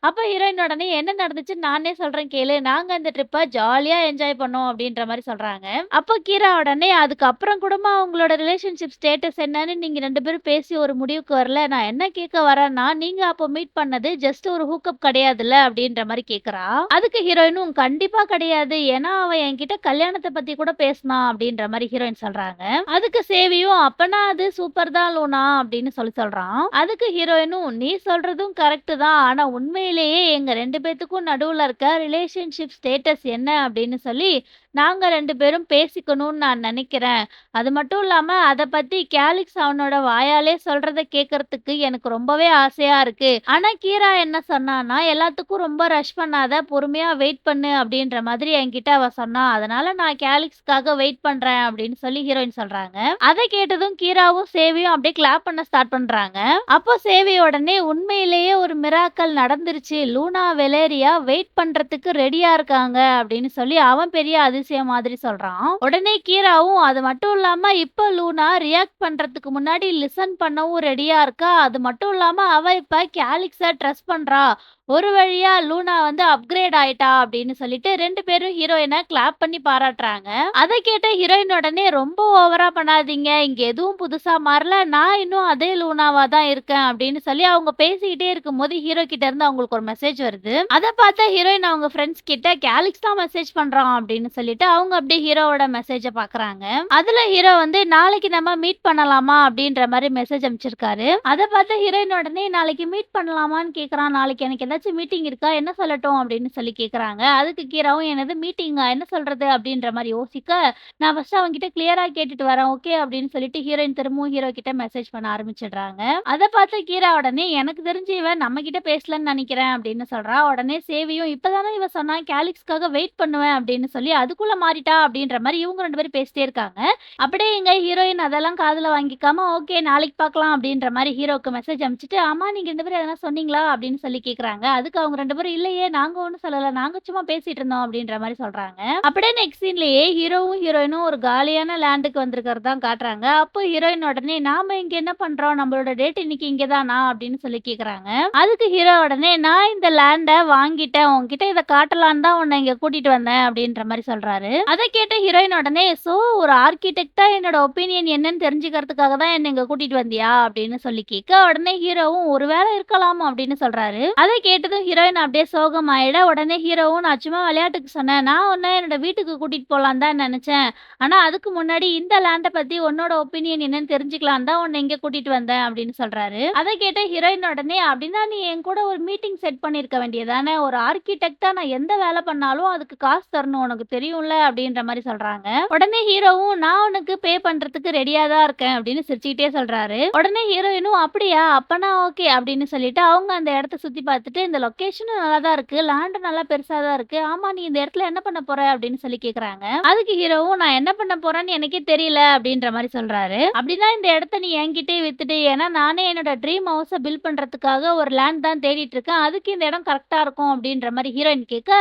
அப்ப ஹீரோயின் உடனே என்ன நடந்துச்சுன்னு நானே சொல்றேன் கேளு. நாங்க இந்த ட்ரிப்ப ஜாலியா என்ஜாய் பண்ணோம் அப்படின்ற மாரி சொல்றாங்க. அப்போ கீரா உடனே அதுக்கப்புறம் கூடமா உங்களோட ரிலேஷன்ஷிப் ஸ்டேட்டஸ் என்னன்னு நீங்க 2 பேரும் பேசி ஒரு முடிவுக்கு வரல. நான் என்ன கேட்க வரேன்னா, நீங்க அப்போ மீட் பண்ணது ஜஸ்ட் ஒரு ஹூக்கப் கிடையாதுல்ல அப்படின்ற மாரி கேட்கிறா. அதுக்கு ஹீரோயினும் கண்டிப்பா கிடையாது. ஏன்னா அவன் என்கிட்ட கல்யாணத்த பத்தி கூட பேசினான் அப்படின்ற மாரி ஹீரோயின் சொல்றாங்க. அதுக்கு சேவியும் அப்பனா அது சூப்பர் தான் லூனா அப்படின்னு சொல்றான். அதுக்கு ஹீரோயினும் நீ சொல்றதும் கரெக்ட் தான். ஆனா உண்மையிலேயே எங்க 2 பேத்துக்கும் நடுவுல இருக்க ரிலேஷன்ஷிப் ஸ்டேட்டஸ் என்ன அப்படின்னு சொல்லி நாங்க 2 பேரும் பேசிக்கணும்னு நான் நினைக்கிறேன். அது மட்டும் இல்லாம அத பத்தி கேலிக்ஸ் அவனோட வாயாலே சொல்றத கேட்கறதுக்கு எனக்கு ரொம்பவே ஆசையா இருக்கு. ஆனா கீரா என்ன சொன்னான்னா, எல்லாத்துக்கும் ரொம்ப ரஷ் பண்ணாத, பொறுமையா வெயிட் பண்ணு அப்படின்ற மாதிரி என்கிட்ட அவ சொன்னா. அதனால நான் கேலிக்ஸ்க்காக வெயிட் பண்றேன் அப்படின்னு சொல்லி ஹீரோயின் சொல்றாங்க. அத கேட்டதும் கீராவும் சேவியும் அப்படியே கிளாப் பண்ண ஸ்டார்ட் பண்றாங்க. அப்போ சேவி உடனே உண்மையிலேயே ஒரு மிராக்கிள் நடந்துருச்சு. லூனா, வெலேரியா வெயிட் பண்றதுக்கு ரெடியா இருக்காங்க அப்படின்னு சொல்லி அவன் பெரிய அதிசயம் மாதிரி சொல்றான். உடனே கீராவும் அது மட்டும் இல்லாம இப்ப லூனா ரியாக்ட் பண்றதுக்கு முன்னாடி லிசன் பண்ணவும் ரெடியா இருக்கா. அது மட்டும் இல்லாம அவ இப்ப கேலிக்ஸ ட்ரஸ்ட் பண்றா. ஒரு வழியா லூனா வந்து அப்கிரேட் ஆயிட்டா அப்படின்னு சொல்லிட்டு 2 பேரும் ஹீரோயின கிளாப் பண்ணி பாராட்டுறாங்க. அத கேட்ட ஹீரோயின் உடனே ரொம்ப ஓவரா பண்ணாதீங்க. இங்க எதுவும் புதுசா மாறல. நான் இன்னும் அதே லூனாவா தான் இருக்கேன் அப்படின்னு சொல்லி அவங்க பேசிக்கிட்டே இருக்கும்போது ஹீரோ கிட்ட இருந்து அவங்களுக்கு ஒரு மெசேஜ் வருது. அத பார்த்த ஹீரோயின் அவங்க ஃப்ரெண்ட்ஸ் கிட்ட கேலிக்ஸ் தான் மெசேஜ் பண்றான் அப்படின்னு சொல்லிட்டு அவங்க அப்படியே ஹீரோவோட மெசேஜ பாக்குறாங்க. அதுல ஹீரோ வந்து நாளைக்கு நம்ம மீட் பண்ணலாமா அப்படின்ற மாதிரி மெசேஜ் அனுப்பிச்சிருக்காரு. அத பார்த்த ஹீரோயின் உடனே நாளைக்கு மீட் பண்ணலாமான்னு கேக்குறான். நாளைக்கு எனக்கு ஏதாச்சும் மீட்டிங் இருக்கா? என்ன சொல்லட்டும் அப்படின்னு சொல்லி கேக்குறாங்க. அதுக்கு கீராவும் என்னது மீட்டிங்கா? என்ன சொல்றது? அப்படின்ற மாரி யோசிக்க, நான் ஃபர்ஸ்ட் அவன்கிட்ட கிளியரா கேட்டுட்டு வரேன். ஓகே அப்படின்னு சொல்லிட்டு ஹீரோயின் திரும்பவும் ஹீரோ கிட்ட மெசேஜ் பண்ண ஆரம்பிச்சிடுறாங்க. அத பார்த்த கீரா உடனே எனக்கு தெரிஞ்சு இவ நம்ம கிட்ட பேசலன்னு நினைக்கிறேன் அப்படின்னு சொல்றா. உடனே சேவியும் இப்பதானே இவ சொன்னா கேலிக்ஸ்க்காக வெயிட் பண்ணுவேன் அப்படின்னு சொல்லி அதுக்குள்ள மாறிட்டா அப்படின்ற மாரி இவங்க 2 பேரும் பேசிட்டே இருக்காங்க. அப்படியே எங்க ஹீரோயின் அதெல்லாம் காதுல வாங்கிக்காம ஓகே நாளைக்கு பார்க்கலாம் அப்படின்ற மாரி ஹீரோக்கு மெசேஜ் அனுப்பிச்சுட்டு, ஆமா நீங்க 2 பேரும் எதனா சொன்னீங்களா? அப்படின்னு சொல்லி கேக்குறாங்க. அதுக்கு அவங்க 2 பேரும் இல்லையே நாங்க ஒண்ணும் சொல்லல. நாங்க சும்மா பேசிட்டு இருந்தோம் அப்படின்ற மாரி சொல்றாங்க. அப்படியே நெக்ஸ்ட் சீன்லயே ஹீரோவும் ஹீரோயினும் ஒரு காலியான லேண்டுக்கு வந்திருக்கிறது தான் காட்டுறாங்க. அப்போ ஹீரோயின் உடனே நாம இங்க என்ன பண்றோம்? நம்மளோட டேட் இன்னைக்கு இங்க தானா? அப்படின்னு சொல்லி கேக்குறாங்க. அதுக்கு ஹீரோ உடனே நான் இந்த லேண்ட வாங்கிட்டேன். உன்கிட்ட இத காட்டலான்னு தான் உன்னை இங்க கூட்டிட்டு வந்தேன் அப்படின்ற மாரி சொல்றாரு. அத கேட்ட ஹீரோயின் உடனே சோ ஒரு ஆர்கிடெக்ட்டா என்னோட ஒப்பீனியன் என்னன்னு தெரிஞ்சுக்கிறதுக்காக தான் என்ன இங்க கூட்டிட்டு வந்தியா? அப்படின்னு சொல்லி கேட்க உடனே ஹீரோவும் ஒருவேளை இருக்கலாம் அப்படின்னு சொல்றாரு. அத கேட்டதும் ஹீரோயின் அப்படியே சோகமாயிட உடனே ஹீரோவும் நான் சும்மா விளையாட்டுக்கு சொன்னேன். நான் உன்ன என்னோட வீட்டுக்கு கூட்டிட்டு போலான்னு தான் நினைச்சேன். ஆனா அதுக்கு முன்னாடி இந்த லேண்ட பத்தி உன்னோட ஒப்பீனியன் என்னன்னு தெரிஞ்சுக்கலாம் தான் உன்னை இங்க கூட்டிட்டு வந்தேன் அப்படின்னு சொல்றாரு. அத கேட்ட ஹீரோயின் உடனே அப்படின்னா நீ என் கூட ஒரு மீட்டிங் செட் பண்ணிருக்க வேண்டியதானே? ஒரு ஆர்கிடெக்ட்டா நான் எந்த வேலை பண்ணாலும் அதுக்கு காசு தரணும் உனக்கு தெரியும்ல முடியும்ல அப்படின்ற மாதிரி சொல்றாங்க. உடனே ஹீரோவும் நான் உனக்கு பே பண்றதுக்கு ரெடியா தான் இருக்கேன் அப்படின்னு சிரிச்சுக்கிட்டே சொல்றாரு. உடனே ஹீரோயினும் அப்படியா அப்பனா ஓகே அப்படின்னு சொல்லிட்டு அவங்க அந்த இடத்த சுத்தி பார்த்துட்டு இந்த லொகேஷனும் நல்லா தான் இருக்கு, லேண்ட் நல்லா பெருசா தான் இருக்கு, ஆமா நீ இந்த இடத்துல என்ன பண்ண போற அப்படின்னு சொல்லி கேக்குறாங்க. அதுக்கு ஹீரோவும் நான் என்ன பண்ண போறேன்னு எனக்கே தெரியல அப்படின்ற மாதிரி சொல்றாரு. அப்படின்னா இந்த இடத்த நீ என்கிட்டயே வித்துட்டு, ஏன்னா நானே என்னோட ட்ரீம் ஹவுஸ பில்ட் பண்றதுக்காக ஒரு லேண்ட் தான் தேடிட்டு இருக்கேன், அதுக்கு இந்த இடம் கரெக்டா இருக்கும் அப்படின்ற மாதிரி ஹீரோயின் கேட்க,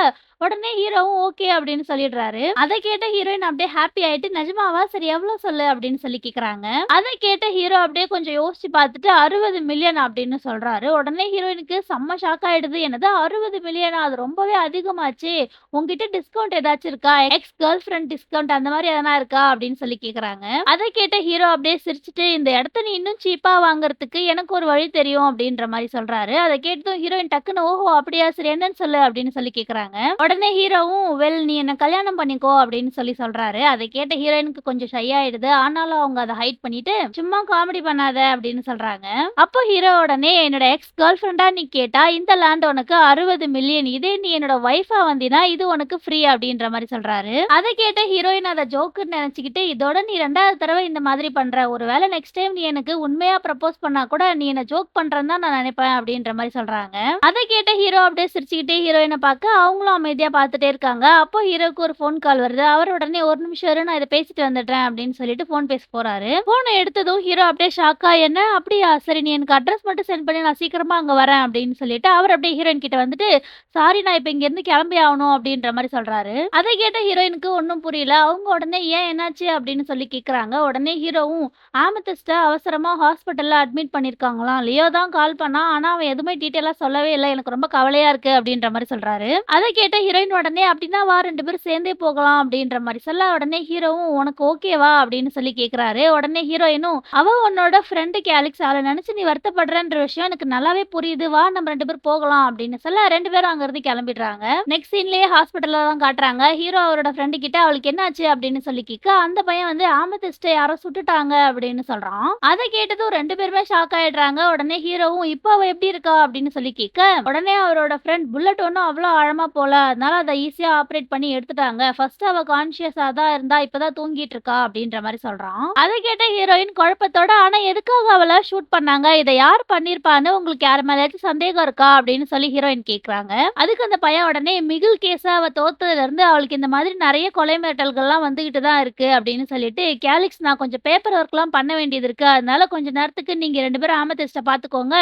உடனே ஹீரோவும் ஓகே அப்படின்னு சொல்லிடுறாரு. அதை கேட்ட ஹீரோயின் அப்படியே ஹாப்பி ஆயிட்டு நிஜமாவா சரி எவ்வளவு சொல்லு அப்படின்னு சொல்லி கேக்குறாங்க. அதை கேட்ட ஹீரோ அப்படியே கொஞ்சம் யோசிச்சு பார்த்துட்டு 60 மில்லியன் அப்படின்னு சொல்றாரு. உடனே ஹீரோயினுக்கு செம்ம ஷாக் ஆயிடுது. என்னது 60 மில்லியனா, அது ரொம்பவே அதிகமாச்சு, உங்ககிட்ட டிஸ்கவுண்ட் ஏதாச்சும் இருக்கா, எக்ஸ் கேர்ள் ஃப்ரெண்ட் டிஸ்கவுண்ட் அந்த மாதிரி எதனா இருக்கா அப்படின்னு சொல்லி கேக்குறாங்க. அதை கேட்ட ஹீரோ அப்படியே சிரிச்சுட்டு இந்த இடத்த நீ இன்னும் சீப்பா வாங்குறதுக்கு எனக்கு ஒரு வழி தெரியும் அப்படின்ற மாதிரி சொல்றாரு. அதை கேட்டதும் ஹீரோயின் டக்குன்னு ஓஹோ அப்படியா சரி என்னன்னு சொல்லு அப்படின்னு சொல்லி கேக்குறாங்க. உடனே ஹீரோவும் வெல் நீ என்ன கல்யாணம் பண்ணிக்கோ அப்படின்னு சொல்லி சொல்றாரு. அதை கேட்ட ஹீரோயினுக்கு கொஞ்சம் ஷை ஆயிடுது. ஆனாலும் அவங்க அதை ஹைட் பண்ணிட்டு சும்மா காமெடி பண்ணாத அப்படின்னு சொல்றாங்க. அப்போ ஹீரோ உடனே என்னோட எக்ஸ் கேர்ள் ஃப்ரெண்டா நீ கேட்டா இந்த லேண்ட் உனக்கு 60 மில்லியன், இதே நீ என்னோட ஒய்ஃபா வந்தினா இது உனக்கு ஃப்ரீ அப்படின்ற மாதிரி சொல்றாரு. அதை கேட்ட ஹீரோயின் அதை ஜோக்குன்னு நினைச்சுக்கிட்டு இதோட நீ 2வது தடவை இந்த மாதிரி பண்ற, ஒருவேளை நெக்ஸ்ட் டைம் நீ எனக்கு உண்மையா ப்ரப்போஸ் பண்ணா கூட நீ என்ன ஜோக் பண்றேன்னு தான் நான் நினைப்பேன் அப்படின்ற மாதிரி சொல்றாங்க. அதை கேட்ட ஹீரோ அப்படியே சிரிச்சுக்கிட்டே ஹீரோயினை பார்க்க அவங்களும் அமைதியா பார்த்துட்டே இருக்காங்க. அப்போ ஹீரோக்கு ஒரு ஃபோன் கால் வருது. அவர் உடனே ஒரு நிமிஷம் இரு நான் இதை பேசிட்டு வந்துடுறேன் அப்படின்னு சொல்லிட்டு ஃபோன் பேச போறாரு. ஃபோனை எடுத்ததும் ஹீரோ அப்படியே ஷாக்கா என்ன அப்படியா சரி நீ எனக்கு அட்ரஸ் மட்டும் சென்ட் பண்ணி நான் சீக்கிரமா அங்க வரேன் அப்படின்னு சொல்லிட்டு அவர் அப்படியே ஹீரோயின் கிட்ட வந்துட்டு சாரி நான் இப்ப இங்க இருந்து கிளம்பி ஆகணும் அப்படின்ற மாதிரி சொல்றாரு. அதை கேட்ட ஹீரோயினுக்கு ஒன்னும் புரியல. அவங்க உடனே ஏன் என்னாச்சு அப்படின்னு சொல்லி கேக்குறாங்க. உடனே ஹீரோவும் ஆமத்திஸ்ட அவசரமா ஹாஸ்பிட்டல்ல அட்மிட் பண்ணிருக்காங்களாம், லியோ தான் கால் பண்ணா, ஆனா அவன் எதுவுமே டீட்டெயிலா சொல்லவே இல்லை, எனக்கு ரொம்ப கவலையா இருக்கு அப்படின்ற மாதிரி சொல்றாரு. அதை கேட்ட ஹீரோயின் உடனே அப்படின்னா வா 2 பேரும் சேர்ந்தே போகலாம் அப்படின்ற மாதிரி சொல்ல, உடனே ஹீரோவும் உனக்கு ஓகேவா அப்படின்னு சொல்லி கேக்குறாரு. உடனே ஹீரோயினும் அவ உன்னோட ஃப்ரெண்டு கேலிக்ஸ், அவளை நினைச்சு நீ வருத்தப்படுறன்ற விஷயம் எனக்கு நல்லாவே புரியுது, வா நம்ம 2 பேரும் போகலாம் அப்படின்னு சொல்ல 2 பேரும் அங்க இருந்து கிளம்பிடுறாங்க. நெக்ஸ்ட் சீன்லயே ஹாஸ்பிட்டல்ல தான் காட்டுறாங்க. ஹீரோ அவரோட ஃப்ரெண்டு கிட்ட அவளுக்கு என்னாச்சு அப்படின்னு சொல்லி கேட்க அந்த பையன் வந்து ஆமத்திஸ்ட யாரோ சுட்டுட்டாங்க அப்படின்னு சொல்றான். அதை கேட்டதும் 2 பேருமே ஷாக் ஆயிடுறாங்க. உடனே ஹீரோவும் இப்போ அவ எப்படி இருக்கா அப்படின்னு சொல்லி கேட்க உடனே அவரோட ஃப்ரெண்ட் புல்லட் ஒன்னும் அவ்வளவு ஆழமா போல, அதனால அதை ஈஸியா ஆப்ரேட் பண்ணி எடுத்துட்டாங்க, ஃபர்ஸ்ட் அவ கான்சியஸா தான் இருந்தா இப்பதான் தூங்கிட்டு இருக்கா அப்படின்ற மாதிரி சொல்றான். அதை கேட்ட ஹீரோயின் குழப்பத்தோட ஆனா எதுக்காக அவளை ஷூட் பண்ணாங்க, இதை யார் பண்ணிருப்பான்னு உங்களுக்கு யார் மேலேயாச்சும் சந்தேகம் இருக்கா அப்படின்னு சொல்லி ஹீரோயின் கேக்குறாங்க. அதுக்கு அந்த பையன் உடனே மிகில் கேஸ அவ தோத்ததுல இருந்து அவளுக்கு இந்த மாதிரி நிறைய கொலை மிரட்டல்கள்லாம் வந்துகிட்டு தான் இருக்கு அப்படின்னு சொல்லிட்டு கேலிக்ஸ் நான் கொஞ்சம் பேப்பர் ஒர்க் எல்லாம் பண்ண வேண்டியது இருக்கு, அதனால கொஞ்ச நேரத்துக்கு நீங்க 2 பேரும் ஆமத்திஸ்ட பாத்துக்கோங்க,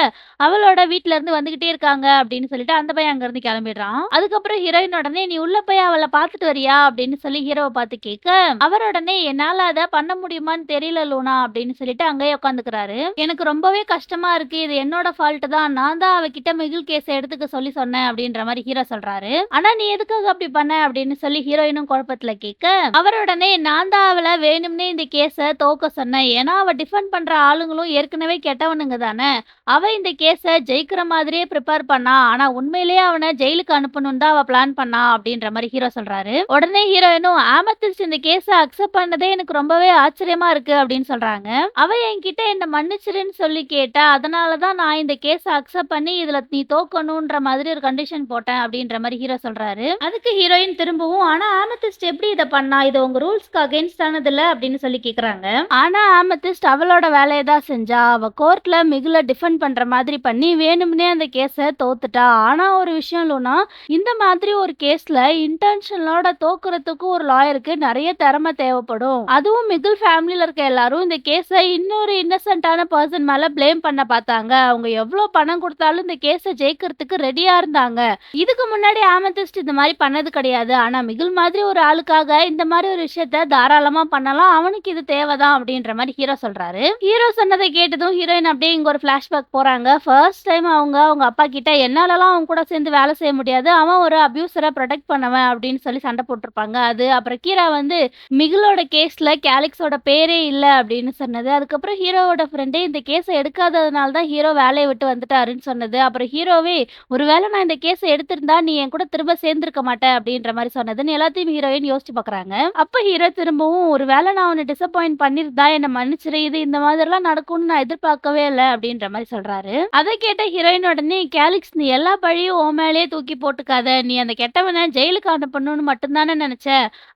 அவளோட வீட்ல இருந்து வந்துகிட்டே இருக்காங்க அப்படின்னு சொல்லிட்டு அந்த பையன் அங்க இருந்து கிளம்பிடுறான். அதுக்கப்புறம் ஹீரோயின் உடனே நீ உள்ள போய் அவளை பாத்துட்டு வரியா அப்படின்னு சொல்லி ஹீரோவை பார்த்து கேட்க அவர் உடனே என்னால அதை பண்ண முடியுமான்னு தெரியல லூனா அப்படின்னு சொல்லிட்டு அங்கேயே உட்காந்துக்கிறாரு. எனக்கு ரொம்பவே கஷ்டமா இருக்கு, இது என்னோட ஃபால்ட் தான், நான் தான் அவகிட்ட மிகில் கேஸ எடுத்துக்க சொல்லி சொன்னேன் அப்படின்ற மாதிரி ஹீரோ சொல்றாரு. ஆனா நீ எதுக்காக அப்படி பண்ண அப்படின்னு சொல்லி ஹீரோயினும் குழப்பத்துல கேட்க அவர் உடனே நான் தான் அவளை வேணும்னே இந்த கேஸ தோக்க சொன்னேன், ஏன்னா அவ டிஃபெண்ட் பண்ற ஆளுங்களும் ஏற்கனவே கெட்டவனுங்க தானே, அவ இந்த கேஸ ஜெயிக்கிற மாதிரியே ப்ரிப்பேர் பண்ணா, ஆனா உண்மையிலேயே அவனை ஜெயிலுக்கு அனுப்பணும் தான் அவ பிளான் பண்ணா அப்படின்ற மாதிரி ஹீரோ சொல்றாரு. உடனே ஹீரோயினும் ஆமத்திஸ்ட் இந்த கேஸ அக்செப்ட் பண்ணதே எனக்கு ரொம்பவே ஆச்சரியமா இருக்கு அப்படின்னு சொல்றாங்க. அவ என்கிட்ட என்ன மன்னிச்சிருன்னு சொல்லி கேட்டா, அதனாலதான் நான் இந்த கேஸ அக்செப்ட் பண்ணி இதுல நீ தோக்கணும்ன்ற மாதிரி ஒரு கண்டிஷன் போட்டேன் அப்படின்ற மாதிரி ஹீரோ சொல்றாரு. அதுக்கு ஹீரோயின் திரும்பவும் ஆனா ஆமத்திஸ்ட் எப்படி இதை பண்ணா, இது உங்க ரூல்ஸ்க்கு அகைன்ஸ்ட் ஆனது இல்ல அப்படின்னு சொல்லி கேக்குறாங்க. ஆனா ஆமத்திஸ்ட் அவளோட வேலையை தான் செஞ்சா, அவ கோர்ட்ல மிகுல டிஃபெண்ட் பண்ற மாதிரி பண்ணி வேணும்னே அந்த கேஸ தோத்துட்டா. ஆனா ஒரு விஷயம் லூனா, இந்த மாதிரி ஒரு கேஸ்ல இன்டென்ஷனோட தோக்குறதுக்கு ஒரு லாயருக்கு நிறைய திறமை தேவைப்படும், அதுவும் மிகுல் ஃபேமிலியில இருக்க எல்லாரும் இந்த கேஸ இன்னொரு இன்னசென்ட்டான பர்சன் மேல பிளேம் பண்ண பார்த்தாங்க, அவங்க எவ்வளவு பணம் கொடுத்தாலும் இந்த கேஸ ஜெயிக்கிறதுக்கு ரெடியா இருந்தாங்க, இதுக்கு முன்னாடி ஆமத்திஸ்ட் இந்த மாதிரி பண்ணது கிடையாது, ஆனா மிகுல் மாதிரி ஒரு ஆளுக்காக இந்த மாதிரி ஒரு விஷயத்த தாராளமா பண்ணலாம், அவனுக்கு இது தேவைதான் அப்படின்ற மாதிரி ஹீரோ சொல்றாரு. ஹீரோ சொன்னதை கேட்டதும் ஹீரோயின் அப்படியே இங்க ஒரு பிளாஷ்பேக் போறாங்க. ஃபர்ஸ்ட் டைம் அவங்க அப்பா கிட்ட என்னாலலாம் அவங்க கூட சேர்ந்து வேலை செய்ய முடியாது, அவன் ஒரு அபியூசரை ப்ரொடெக்ட் பண்ணவன் அப்படின்னு சொல்லி சண்டை போட்டிருப்பாங்க. அது அப்புறம் கீரா வந்து மிகிலோட கேஸ்ல கேலிக்ஸோட பேரே இல்ல அப்படின்னு சொன்னது, அதுக்கப்புறம் ஹீரோவோட ஃப்ரெண்டே இந்த கேஸை எடுக்காததுனால தான் ஹீரோ வேலையை விட்டு வந்துட்டாருன்னு சொன்னது, அப்புறம் ஹீரோவே ஒருவேளை நான் இந்த கேஸை எடுத்திருந்தா நீ என் கூட திரும்ப சேர்ந்திருக்க மாட்டேன் அப்படின்ற மாதிரி சொன்னதுன்னு எல்லாத்தையும் ஹீரோயின் யோசிச்சு பாக்குறாங்க. அப்ப ஹீரோ திரும்பவும் ஒருவேளை நான் உன்னை டிசப்பாயிண்ட் பண்ணிருந்தா என்ன மன்னிச்சிரு, இது இந்த மாதிரிலாம் நடக்கும்னு நான் எதிர்பார்க்கவே இல்லை அப்படின்ற மாதிரி சொல்றாரு. அதை கேட்ட ஹீரோயின் உடனே கேலிக்ஸ் நீ எல்லா பழியும் உன் மேலேயே தூக்கி போட்டுக்காத, நீ அந்த அந்த கெட்டவன ஜெயிலுக்கு அனுப்பணும்னு மட்டும் தானே நெனச்ச.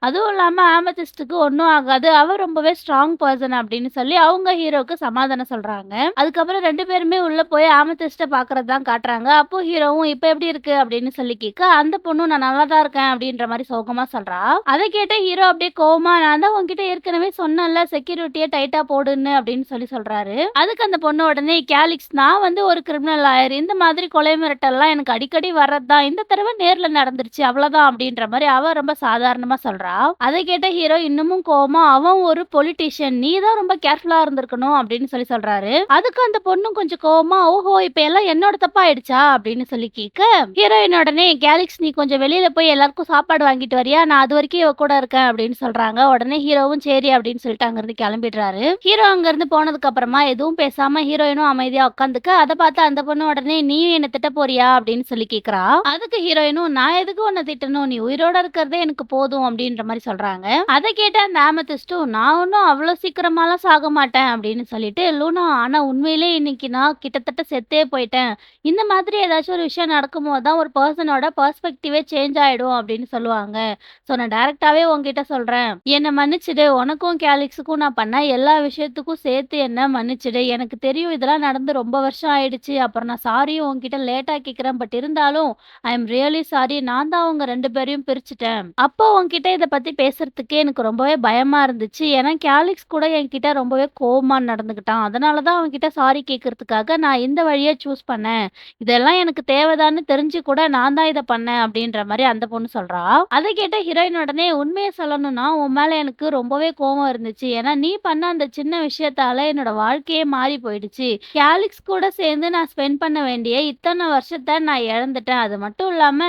அதுவும் இல்லாம ஆமெதிஸ்ட்டுக்கு ஒண்ணும் ஆகாது. அவ ரொம்பவே ஸ்ட்ராங் பெர்சன் அப்படின்னு சொல்லி அவங்க ஹீரோவுக்கு சமாதானம் சொல்றாங்க. அதுக்கப்புறம் 2 பேருமே உள்ள போய் ஆமெதிஸ்ட்ட பார்க்கறது தான் காட்டுறாங்க. அப்போ ஹீரோவும் "இப்ப எப்படி இருக்கு?" அப்படின்னு சொல்லி கேட்க, அந்த பொண்ணும் "நான் நல்லா தான் இருக்கேன்" அப்படின்ற மாரி சோகமா சொல்றா. அத கேட்ட ஹீரோ அப்படியே கோவமா "நான் தான் உன்கிட்ட ஏற்கனவே சொன்னேன்ல செக்யூரிட்டிய டைட்டா போடுன்னு" அப்படின்னு சொல்றாரு. அதுக்கு அந்த பொண்ணு உடனே "கேலிக்ஸ் நான் வந்து ஒரு கிரிமினல் லாயர். இந்த மாதிரி கொலை மிரட்டல்லாம் எனக்கு அடிக்கடி வர்றது தான். இந்த தடவ நேர்ல நடந்துருச்சு அவ்வளோதான்" அப்படின்ற மாரி அவ ரொம்ப சாதாரணமா சொல்றா. அத கேட்ட ஹீரோ இன்னமும் கோவமா "அவன் ஒரு பொலிட்டீஷியன். நீ தான் ரொம்ப கேர்ஃபுல்லா இருந்திருக்கணும்" அப்படின்னு சொல்றாரு. அதுக்கு அந்த பொண்ணும் கொஞ்சம் கோவமா "ஓஹோ! இப்ப எல்லாம் என்னோட தப்பா ஆயிடுச்சா?" அப்படின்னு சொல்லி கேட்க, ஹீரோயின் உடனே "கேலிக்ஸ் நீ கொஞ்சம் வெளியில போய் எல்லாருக்கும் சாப்பாடு வாங்கிட்டு வரியா? நான் அது வரைக்கும் இவ கூட இருக்கேன்" அப்படின்னு சொல்றாங்க. உடனே ஹீரோவும் சரி அப்படின்னு சொல்லிட்டு அங்கிருந்து கிளம்பிடுறாரு. ஹீரோ அங்கிருந்து போனதுக்கு அப்புறமா எதுவும் பேசாம ஹீரோயினும் அமைதியா உட்காந்துக்க, அத பார்த்து அந்த பொண்ணு உடனே "நீயும் என்ன திட்ட போறியா?" அப்படின்னு சொல்லி கேட்கிறா. அதுக்கு ஹீரோயினும் "நான் எதுக்கு உன்ன திட்டணும்? நீ உயிரோட இருக்கிறதே எனக்கு போதும்" அப்படின்ற மாரி சொல்றாங்க. அத கேட்ட அந்த ஆமெதிஸ்ட்டும் "நான் ஒண்ணும் அவ்ளோ சீக்கிரமாலாம் சாக மாட்டேன்" அப்படின்னு சொல்லிட்டு "லூனா ஆனா உண்மையிலே இன்னைக்கு நான் கிட்டத்தட்ட செத்தே போயிட்டேன். இந்த மாதிரி ஏதாச்சும் ஒரு விஷயம் நடக்கும்போது தான் ஒரு பெர்சனோட பெர்ஸ்பெக்டிவே சேஞ்ச் ஆயிடும்" அப்படின்னு சொல்லுவாங்க. "சோ நான் டைரக்ட்டாவே உன்கிட்ட சொல்றேன். என்ன மன்னிச்சுடு. உனக்கும் கேலிக்ஸுக்கும் நான் பண்ண எல்லா விஷயத்துக்கும் சேர்த்து என்ன மன்னிச்சுடு. எனக்கு தெரியும் இதெல்லாம் நடந்து ரொம்ப வருஷம் ஆயிடுச்சு. அப்புறம் நான் சாரியும் உன்கிட்ட லேட்டா கேட்கிறேன். பட் இருந்தாலும் ஐ அம் ரியலி சாரி. நான் தான் உங்க 2 பேரையும் பிரிச்சுட்டேன். அப்போ உன்கிட்ட இத பத்தி பேசுறதுக்கே எனக்கு ரொம்பவே பயமா இருந்துச்சு. ஏன்னா கேலிக்ஸ் கூட என்கிட்ட ரொம்பவே கோவமா நடந்துக்கிட்டான். அதனால தான் அவன்கிட்ட சாரி கேட்கறதுக்காக நான் இந்த வழிய சூஸ் பண்ணேன். இதெல்லாம் எனக்கு தேவைதான்னு தெரிஞ்சு கூட நான் தான் இத பண்ணேன்" அப்படின்ற மாரி அந்த பொண்ணு சொல்றா. அத கேட்ட ஹீரோயின் உடனே "உண்மைய சொல்லணும்னா உன் மேல எனக்கு ரொம்பவே கோவம் இருந்துச்சு. ஏன்னா நீ பண்ண அந்த சின்ன விஷயத்தால என்னோட வாழ்க்கையே மாறி போயிடுச்சு. கேலிக்ஸ் கூட சேர்ந்து நான் ஸ்பெண்ட் பண்ண வேண்டிய இத்தன வருஷத்த நான் இழந்துட்டேன். அது மட்டும் இல்லாம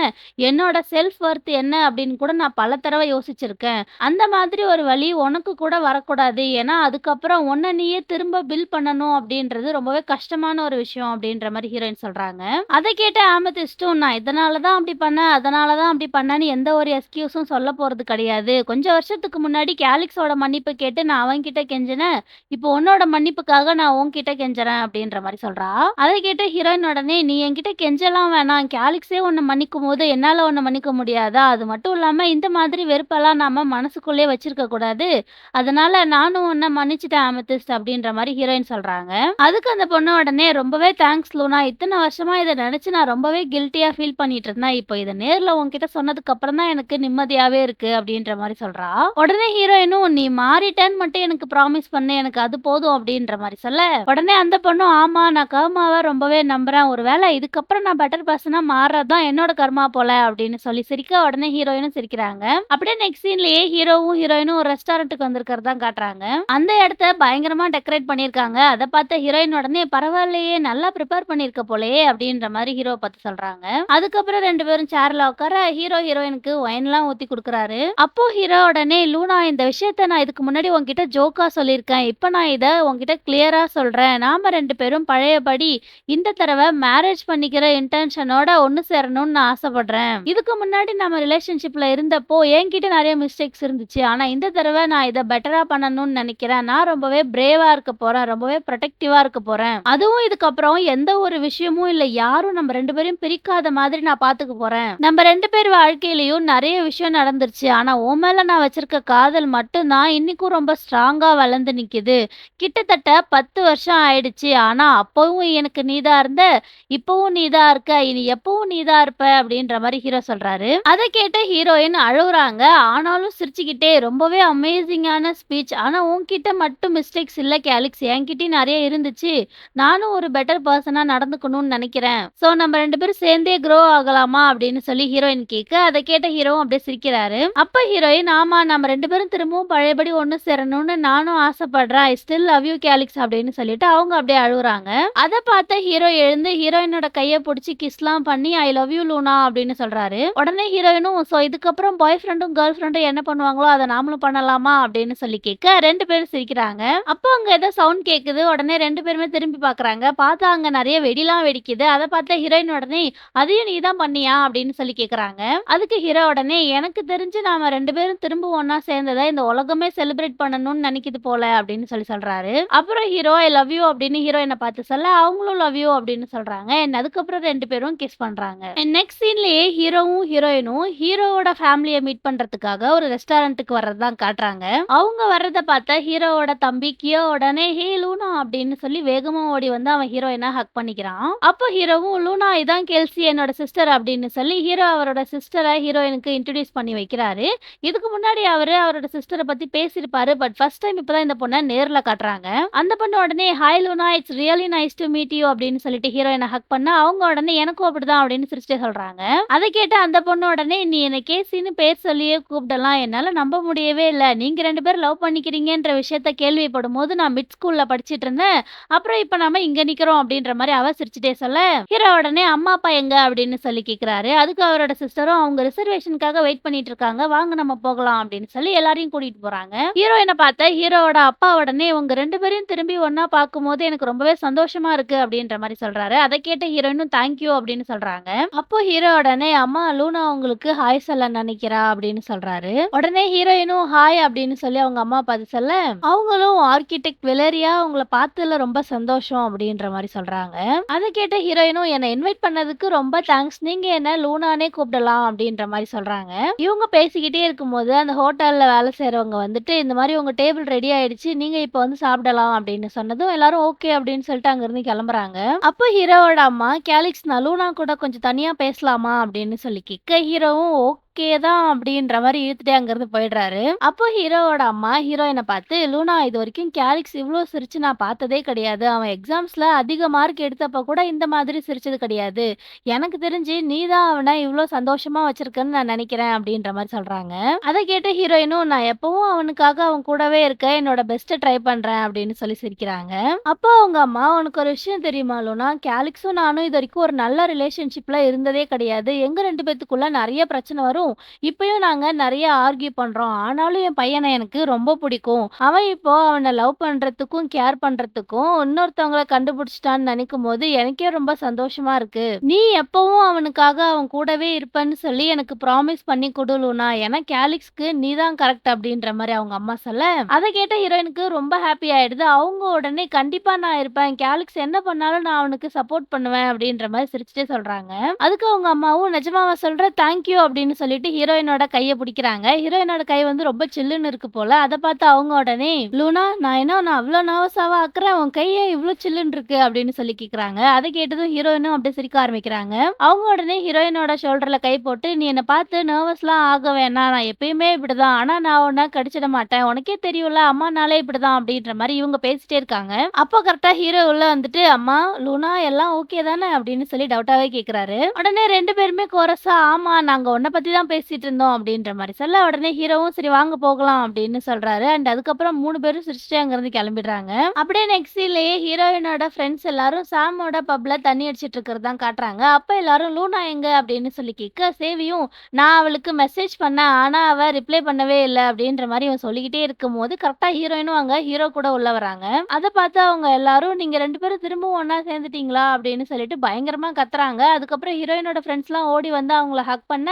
என்னோட செல்ஃப் வொர்த் என்ன அப்படின்னு கூட நான் பல தடவ யோசிச்சிருக்கேன். அந்த மாதிரி ஒரு வலி உனக்கு கூட வரக்கூடாது. ஏன்னா அதுக்கப்புறம் உன்ன நீயே திரும்ப பில்ட் பண்ணணும் அப்படின்றது ரொம்பவே கஷ்டமான ஒரு விஷயம்" அப்படின்ற மாரி ஹீரோயின் சொல்றாங்க. அத கேட்ட ஆமெதிஸ்ட்டும் "நான் இதனால தான் அப்படி பண்ணேன், அதனால தான் அப்படி பண்ணேன்னு எந்த ஒரு எக்ஸ்கியூஸும் சொல்ல போறது கிடையாது. கொஞ்சம் வருஷத்துக்கு முன்னாடி கேலிக்ஸோட மன்னிப்பு கேட்டு நான் அவன்கிட்ட கெஞ்சினேன். இப்போ உன்னோட மன்னிப்புக்காக நான் உன்கிட்ட கெஞ்சறேன்" அப்படின்ற மாரி சொல்றா. அத கேட்ட ஹீரோயின் உடனே "நீ என்கிட்ட கெஞ்சலாம் வேணாம். கேலிக்ஸே உன்ன மன்னிக்கும்போது என்னால உன்ன மன்னிக்க முடியாதா? அது மட்டும் இல்லாம இந்த மாதிரி வெறுப்பெல்லாம் நாம மனசுக்குள்ளயே வச்சிருக்க கூடாது. அதனால நானும் உன்ன மன்னிச்சுட்டேன் ஆமெதிஸ்ட்" அப்படின்ற மாரி ஹீரோயின் சொல்றாங்க. அதுக்கு அந்த பொண்ணு உடனே "ரொம்பவே தேங்க்ஸ் லூனா. இத்தன வருஷமா இத நெனச்சு நான் ரொம்பவே கில்ட்டியா ஃபீல் பண்ணிட்டு இருந்தேன். இப்போ இத நேர்ல உன்கிட்ட சொன்னதுக்கு அப்புறம் தான் எனக்கு நிம்மதியாவே இருக்கு" அப்படின்ற மாரி சொல்றா. உடனே ஹீரோயினும் "நீ மாறிட்டேன்னு மட்டும் எனக்கு ப்ராமிஸ் பண்ணு. எனக்கு அது போதும்" அப்படின்ற மாரி சொல்ல, உடனே அந்த பொண்ணும் "ஆமா நான் கர்மாவ ரொம்பவே நம்புறேன். ஒருவேள இதுக்கப்புறம் நான் பெட்டர் பெர்சனா மாறுறது தான் என்னோட கர்மா போல" அப்படின்னு சொல்லி சிரிக்க, உடனே ஹீரோயினும் சிரிக்கிறாங்க. அப்படியே நெக்ஸ்ட் சீன்லயே ஹீரோவும் ஹீரோயினும் ஒரு ரெஸ்டாரண்ட்டுக்கு வந்திருக்கிறத தான் காட்டுறாங்க. அந்த இடத்த பயங்கரமா டெக்கரேட் பண்ணியிருக்காங்க. அத பார்த்த ஹீரோயின் உடனே "பரவாயில்லையே நல்லா ப்ரிப்பேர் பண்ணியிருக்க போலயே" அப்படின்ற மாரி ஹீரோவ பார்த்து சொல்றாங்க. அதுக்கப்புறம் 2 பேரும் சேர்ல உட்கார ஹீரோ ஹீரோயினுக்கு ஒயின்லாம் ஊத்தி குடுக்குறாரு. அப்போ ஹீரோ உடனே "லூனா இந்த விஷயத்த நான் இதுக்கு முன்னாடி உன்கிட்ட ஜோக்கா சொல்லியிருக்கேன். இப்ப நான் இத உன்கிட்ட கிளியரா சொல்றேன். நாம 2 பேரும் பழையபடி இந்த தடவ மேரேஜ் பண்ணிக்கிற இன்டென்ஷனோட ஒண்ணு சேரணும்னு நான் ஆசைப்படுறேன். இதுக்கு முன்னாடி நம்ம ரிலேஷன்ஷிப்ல இருந்தப்போ என்கிட்ட நெறைய மிஸ்டேக்ஸ் இருந்துச்சு. ஆனா இந்த தடவ நான் இத பெட்டரா பண்ணணும்னு நெனைக்கிறேன். நான் ரொம்பவே பிரேவா இருக்க போறேன். ரொம்பவே புரொடெக்டிவா இருக்க போறேன். அதுவும் இதுக்கப்புறம் எந்த ஒரு விஷயமும் இல்ல யாரும் நம்ம 2 பேரையும் பிரிக்காத மாதிரி நான் பார்த்துக்க போறேன். நம்ம 2 பேர் வாழ்க்கையிலயும் நெறைய விஷயம் நடந்துருச்சு. ஆனா உன் மேல நான் வச்சிருக்க காதல் மட்டும் தான் இன்னிக்கும் ரொம்ப ஸ்ட்ராங்கா வளர்ந்து நிக்குது. கிட்டத்தட்ட 10 வருஷம் ஆயிடுச்சு. ஆனா அப்பவும் எனக்கு நீ தான் இருந்த. இப்பவும் நீ தான் இருக்க. இனி எப்பவும் நீ தான் இருப்ப" அப்படின்ற மாரி ஹீரோ சொல்றாரு. அத கேட்ட ஹீரோயின் அழுவுறாங்க. ஆனாலும் சிரிச்சுக்கிட்டே "ரொம்பவே அமேசிங்கான ஸ்பீச். ஆனா உன்கிட்ட மட்டும் மிஸ்டேக்ஸ் இல்ல கேலிக்ஸ். என்கிட்டயும் நெறைய இருந்துச்சு. நானும் ஒரு பெட்டர் பெர்சனா நடந்துக்கணும்னு நெனைக்கிறேன். சோ நம்ம 2 பேரும் சேர்ந்தே க்ரோ ஆகலாமா?" அப்படின்னு சொல்லி ஹீரோயின் கேட்க, அத கேட்ட ஹீரோவும் அப்படியே சிரிக்கிறாரு. அப்ப ஹீரோயின் "ஆமா நம்ம 2 பேரும் திரும்பவும் பழையபடி ஒண்ணு சேரணும்னு நானும் ஆசைப்படுறேன். I still love you calyx" அப்படின்னு சொல்லிட்டு அவங்க அப்படியே அழுவுறாங்க. அத பார்த்த ஹீரோ எழுந்து ஹீரோயினோட கைய புடிச்சு கிஸ்லாம் பண்ணி "ஐ லவ் யூ லூனா" அப்படின்னு சொல்றாரு. உடனே ஹீரோயினும் "சோ இதுக்கப்புறம் பாய் ஃப்ரெண்டும் கேர்ள் ஃப்ரெண்டும் என்ன பண்ணுவாங்களோ அத நாமளும் பண்ணலாமா?" அப்படின்னு சொல்லி கேட்க 2 பேரும் சிரிக்கிறாங்க. அப்போ அங்க ஏதோ சவுண்ட் கேக்குது. உடனே 2 பேருமே திரும்பி பார்க்குறாங்க. பார்த்தா அங்க நெறைய வெடிலாம் வெடிக்குது. அத பார்த்த ஹீரோயின் உடனே "அதையும் நீ தான் பண்ணியா?" அப்படின்னு சொல்லி கேட்குறாங்க. அதுக்கு ஹீரோ உடனே "எனக்கு தெரிஞ்சு நாம 2 பேரும் திரும்ப ஒண்ணா சேர்ந்தத இந்த உலகமே செலிப்ரேட் பண்ணணும்னு நினைக்குது போல" அப்படின்னு சொல்றாரு. அப்புறம் ஹீரோ "ஐ லவ் யூ" அப்படின்னு ஹீரோயின பார்த்து சொல்ல, அவங்களும் "லவ் யூ" அப்படின்னு சொல்றாங்க. அதுக்கப்புறம் 2 பேரும் கிஸ் பண்றாங்க. நெக்ஸ்ட் சீன்லயே ஹீரோவும் ஹீரோயினும் ஹீரோவோட ஃபேமிலிய மீட் பண்றதுக்காக ஒரு ரெஸ்டாரண்ட்டுக்கு வர்றது தான் காட்டுறாங்க. அவங்க வர்றத பார்த்த ஹீரோவோட தம்பி கியோ உடனே "ஹே லூனா" அப்படின்னு சொல்லி வேகமா ஓடி வந்து அவன் ஹீரோயின ஹக் பண்ணிக்கிறான். அப்போ ஹீரோவும் "லூனா இதான் கெல்சி என்னோட சிஸ்டர்" அப்படின்னு சொல்லி ஹீரோ அவரோட சிஸ்டர ஹீரோயினுக்கு இன்ட்ரோடியூஸ் பண்ணி வைக்கிறாரு. இதுக்கு முன்னாடி அவரோட சிஸ்டர பத்தி பேசியிருப்பாரு. பட் ஃபர்ஸ்ட் டைம் இப்பதான் இந்த பொண்ண நேர்ல காட்டுறாங்க. அந்த பொண்ணு உடனே "hi Luna, it's really nice to meet you" அப்படின்னு சொல்லிட்டு ஹீரோயின ஹக் பண்ணா அவங்க உடனே "எனக்கும் அப்படிதான்" அப்படின்னு சிரிச்சுட்டே சொல்றாங்க. அத கேட்ட அந்த பொண்ணு உடனே "நீ என்ன கேசின்னு பேர் சொல்லியே கூப்பிடலாம். என்னால நம்ப முடியவே இல்ல. நீங்க 2 பேரும் லவ் பண்ணிக்கிறீங்கன்ற விஷயத்த கேள்விப்படும்போது நான் மிட் ஸ்கூல்ல படிச்சுட்டு இருந்தேன். அப்புறம் இப்ப நாம இங்க நிக்கிறோம்" அப்படின்ற மாரி அவ சிரிச்சுட்டே சொல்ல, ஹீரோ உடனே "அம்மா, அப்பா எங்க?" அப்படின்னு சொல்லி கேட்கிறாரு. அதுக்கு அவரோட சிஸ்டரும் "அவங்க ரிசர்வேஷனுக்காக வெயிட் பண்ணிட்டு இருக்காங்க. வாங்க நம்ம போகலாம்" அப்படின்னு சொல்லி எல்லாரையும் கூட்டிட்டு போறாங்க. ஹீரோயின பார்த்த ஹீரோவோட அப்பா உடனே "உங்க 2 பேரையும் திரும்பி ஒண்ணா பார்க்கும்போது எனக்கு ரொம்பவே சந்தோஷமா இருக்கு" அப்படின்ற மாரி சொல்றாரு. அத கேட்ட ஹீரோயினும் "தேங்க் யூ" அப்படின்னு சொல்றாங்க. அப்போ ஹீரோ உடனே "அம்மா, லூனா உங்களுக்கு ஹாய் சொல்ல நினைக்கிறா" அப்படின்னு சொல்றாரு. உடனே ஹீரோயினும் "ஹாய்" அப்படின்னு சொல்லி அவங்க அம்மா பார்த்து சொல்ல, அவங்களும் "ஆர்கிடெக்ட் வெலேரியா, உங்கள பார்த்ததுல ரொம்ப சந்தோஷம்" அப்படின்ற மாரி சொல்றாங்க. அத கேட்ட ஹீரோயினும் "என்ன இன்வைட் பண்ணதுக்கு ரொம்ப தேங்க்ஸ். நீங்க என்ன லூனானே கூப்பிடலாம்" அப்படின்ற மாரி சொல்றாங்க. இவங்க பேசிக்கிட்டே இருக்கும்போது அந்த ஹோட்டல்ல வேலை செய்றவங்க வந்துட்டு "இந்த மாரி உங்க டேபிள் ரெடி ஆயிடுச்சு. நீங்க இப்ப வந்து சாப்பிடலாம்" அப்படின்னு சொன்னதும் எல்லாரும் ஓகே அப்படின்னு சொல்லிட்டு அங்கிருந்து கிளம்புறாங்க. அப்போ ஹீரோவோட அம்மா "கேலிக்ஸ், நான் லூனா கூட கொஞ்சம் தனியா பேசலாமா?" அப்படின்னு சொல்லி கேட்க ஹீரோவும் ஓகே தான் அப்படின்ற மாரி இழுத்துட்டே அங்கிருந்து போயிடுறாரு. அப்போ ஹீரோவோட அம்மா ஹீரோயின பார்த்து "லூனா, இதுவரைக்கும் கேலிக்ஸ் இவ்ளோ சிரிச்சு நான் பார்த்ததே கிடையாது. அவன் எக்ஸாம்ஸ்ல அதிக மார்க் எடுத்தப்ப கூட இந்த மாதிரி சிரிச்சது கிடையாது. எனக்கு தெரிஞ்சு நீ தான் அவன இவ்ளோ சந்தோஷமா வச்சிருக்கன்னு நான் நினைக்கிறேன்" அப்படின்ற மாரி சொல்றாங்க. அத கேட்ட ஹீரோயினும் "நான் எப்பவும் அவனுக்காக அவன் கூடவே இருக்கேன். என்னோட பெஸ்ட்ட ட்ரை பண்றேன்" அப்படின்னு சொல்லி சிரிக்கிறாங்க. அப்போ அவங்க அம்மா "உனக்கு ஒரு விஷயம் தெரியுமா லூனா? கேலிக்ஸும் நானும் இதுவரைக்கும் ஒரு நல்ல ரிலேஷன்ஷிப்ல இருந்ததே கிடையாது. எங்க 2 பேத்துக்குள்ள நெறைய பிரச்சனை வரும். இப்பயும் நாங்க நெறைய ஆர்கியூ பண்றோம். ஆனாலும் என் பையன எனக்கு ரொம்ப பிடிக்கும். அவன் இப்போ அவன லவ் பண்றதுக்கும், கேர் பண்றதுக்கும் இன்னொருத்தவங்கள கண்டுபிடிச்சுட்டான்னு நினைக்கும்போது எனக்கே ரொம்ப சந்தோஷமா இருக்கு. நீ எப்பவும் அவனுக்காக அவன் கூடவே இருப்பேன்னு சொல்லி எனக்கு ப்ராமிஸ் பண்ணி குடு லூனா. ஏன்னா கேலிக்ஸ்க்கு நீ தான் கரெக்ட்" அப்படின்ற மாரி அவங்க அம்மா சொல்ல, அத கேட்ட ஹீரோயினுக்கு ரொம்ப ஹாப்பி ஆயிடுது. அவங்க உடனே "கண்டிப்பா நான் இருப்பேன். கேலிக்ஸ் என்ன பண்ணாலும் நான் அவனுக்கு சப்போர்ட் பண்ணுவேன்" அப்படின்ற மாரி சிரிச்சுட்டே சொல்றாங்க. அதுக்கு அவங்க அம்மாவும் "நிஜமாவா சொல்ற? தேங்க் யூ" அப்படின்னு சொல்லிட்டு ஹீரோயினோட கைய பிடிக்கிறாங்க. ஹீரோயினோட கை வந்து ரொம்ப சில்லுன்னு இருக்கு போல. அத பார்த்து அவங்க உடனே "லூனா, நான் அவ்ளோ நர்வஸாவா ஆக்குறேன்? உன் கை ஏன் இவ்ளோ சில்லுன்னு இருக்கு?" அப்படின்னு சொல்லி கேட்குறாங்க. அத கேட்டதும் ஹீரோயினும் அப்படியே சிரிக்க ஆரம்பிக்கிறாங்க. அவங்க உடனே ஹீரோயினோட ஷோல்டர்ல கை போட்டு "நீ என்ன பார்த்து நர்வஸ்லாம் ஆக வேணாம். நான் எப்பயுமே இப்படிதான். ஆனா நான் உன்ன கடிச்சிட மாட்டேன். உனக்கே தெரியும்ல அம்மானாலே இப்படிதான்" அப்படின்ற மாரி இவங்க பேசிட்டே இருக்காங்க. அப்போ கரெக்ட்டா ஹீரோ உள்ள வந்துட்டு "அம்மா, லூனா எல்லாம் ஓகே தானே?" அப்படின்னு சொல்லி டவுட்டாவே கேட்குறாரு. உடனே 2 பேருமே கோரஸா "ஆமா, நாங்க உன்ன பத்தி தான் பேசிட்டு இருந்தோம்" அப்படின்ற மாரி சொல்ல, உடனே ஹீரோவும் "சரி வாங்க போகலாம்" அப்படின்னு சொல்றாரு. அண்ட் அதுக்கப்புறம் 3 பேரும் சிரிச்சுட்டே அங்கிருந்து கிளம்பிடுறாங்க. அப்படியே நெக்ஸ்ட் சீன்லயே ஹீரோயினோட ஃப்ரெண்ட்ஸ் எல்லாரும் சாமோட பப்ல தண்ணி அடிச்சிட்டு இருக்கிறது தான் காட்டுறாங்க. அப்ப எல்லாரும் "லூனா எங்க?" அப்படின்னு சொல்லி கேட்க, சேவியும் "நான் அவளுக்கு மெசேஜ் பண்ணேன். ஆனா அவ ரிப்ளை பண்ணவே இல்ல" அப்படின்ற மாரி இவன் சொல்லிக்கிட்டே இருக்கும்போது கரெக்ட்டா ஹீரோயினும் அங்க ஹீரோ கூட உள்ள வராங்க. அத பார்த்து அவங்க எல்லாரும் "நீங்க 2 பேரும் திரும்பவும் ஒண்ணா சேர்ந்துட்டீங்களா?" அப்படின்னு சொல்லிட்டு பயங்கரமா கத்துறாங்க. அதுக்கப்புறம் ஹீரோயினோட ஃப்ரெண்ட்ஸ்லாம் ஓடி வந்து அவங்கள ஹக் பண்ண,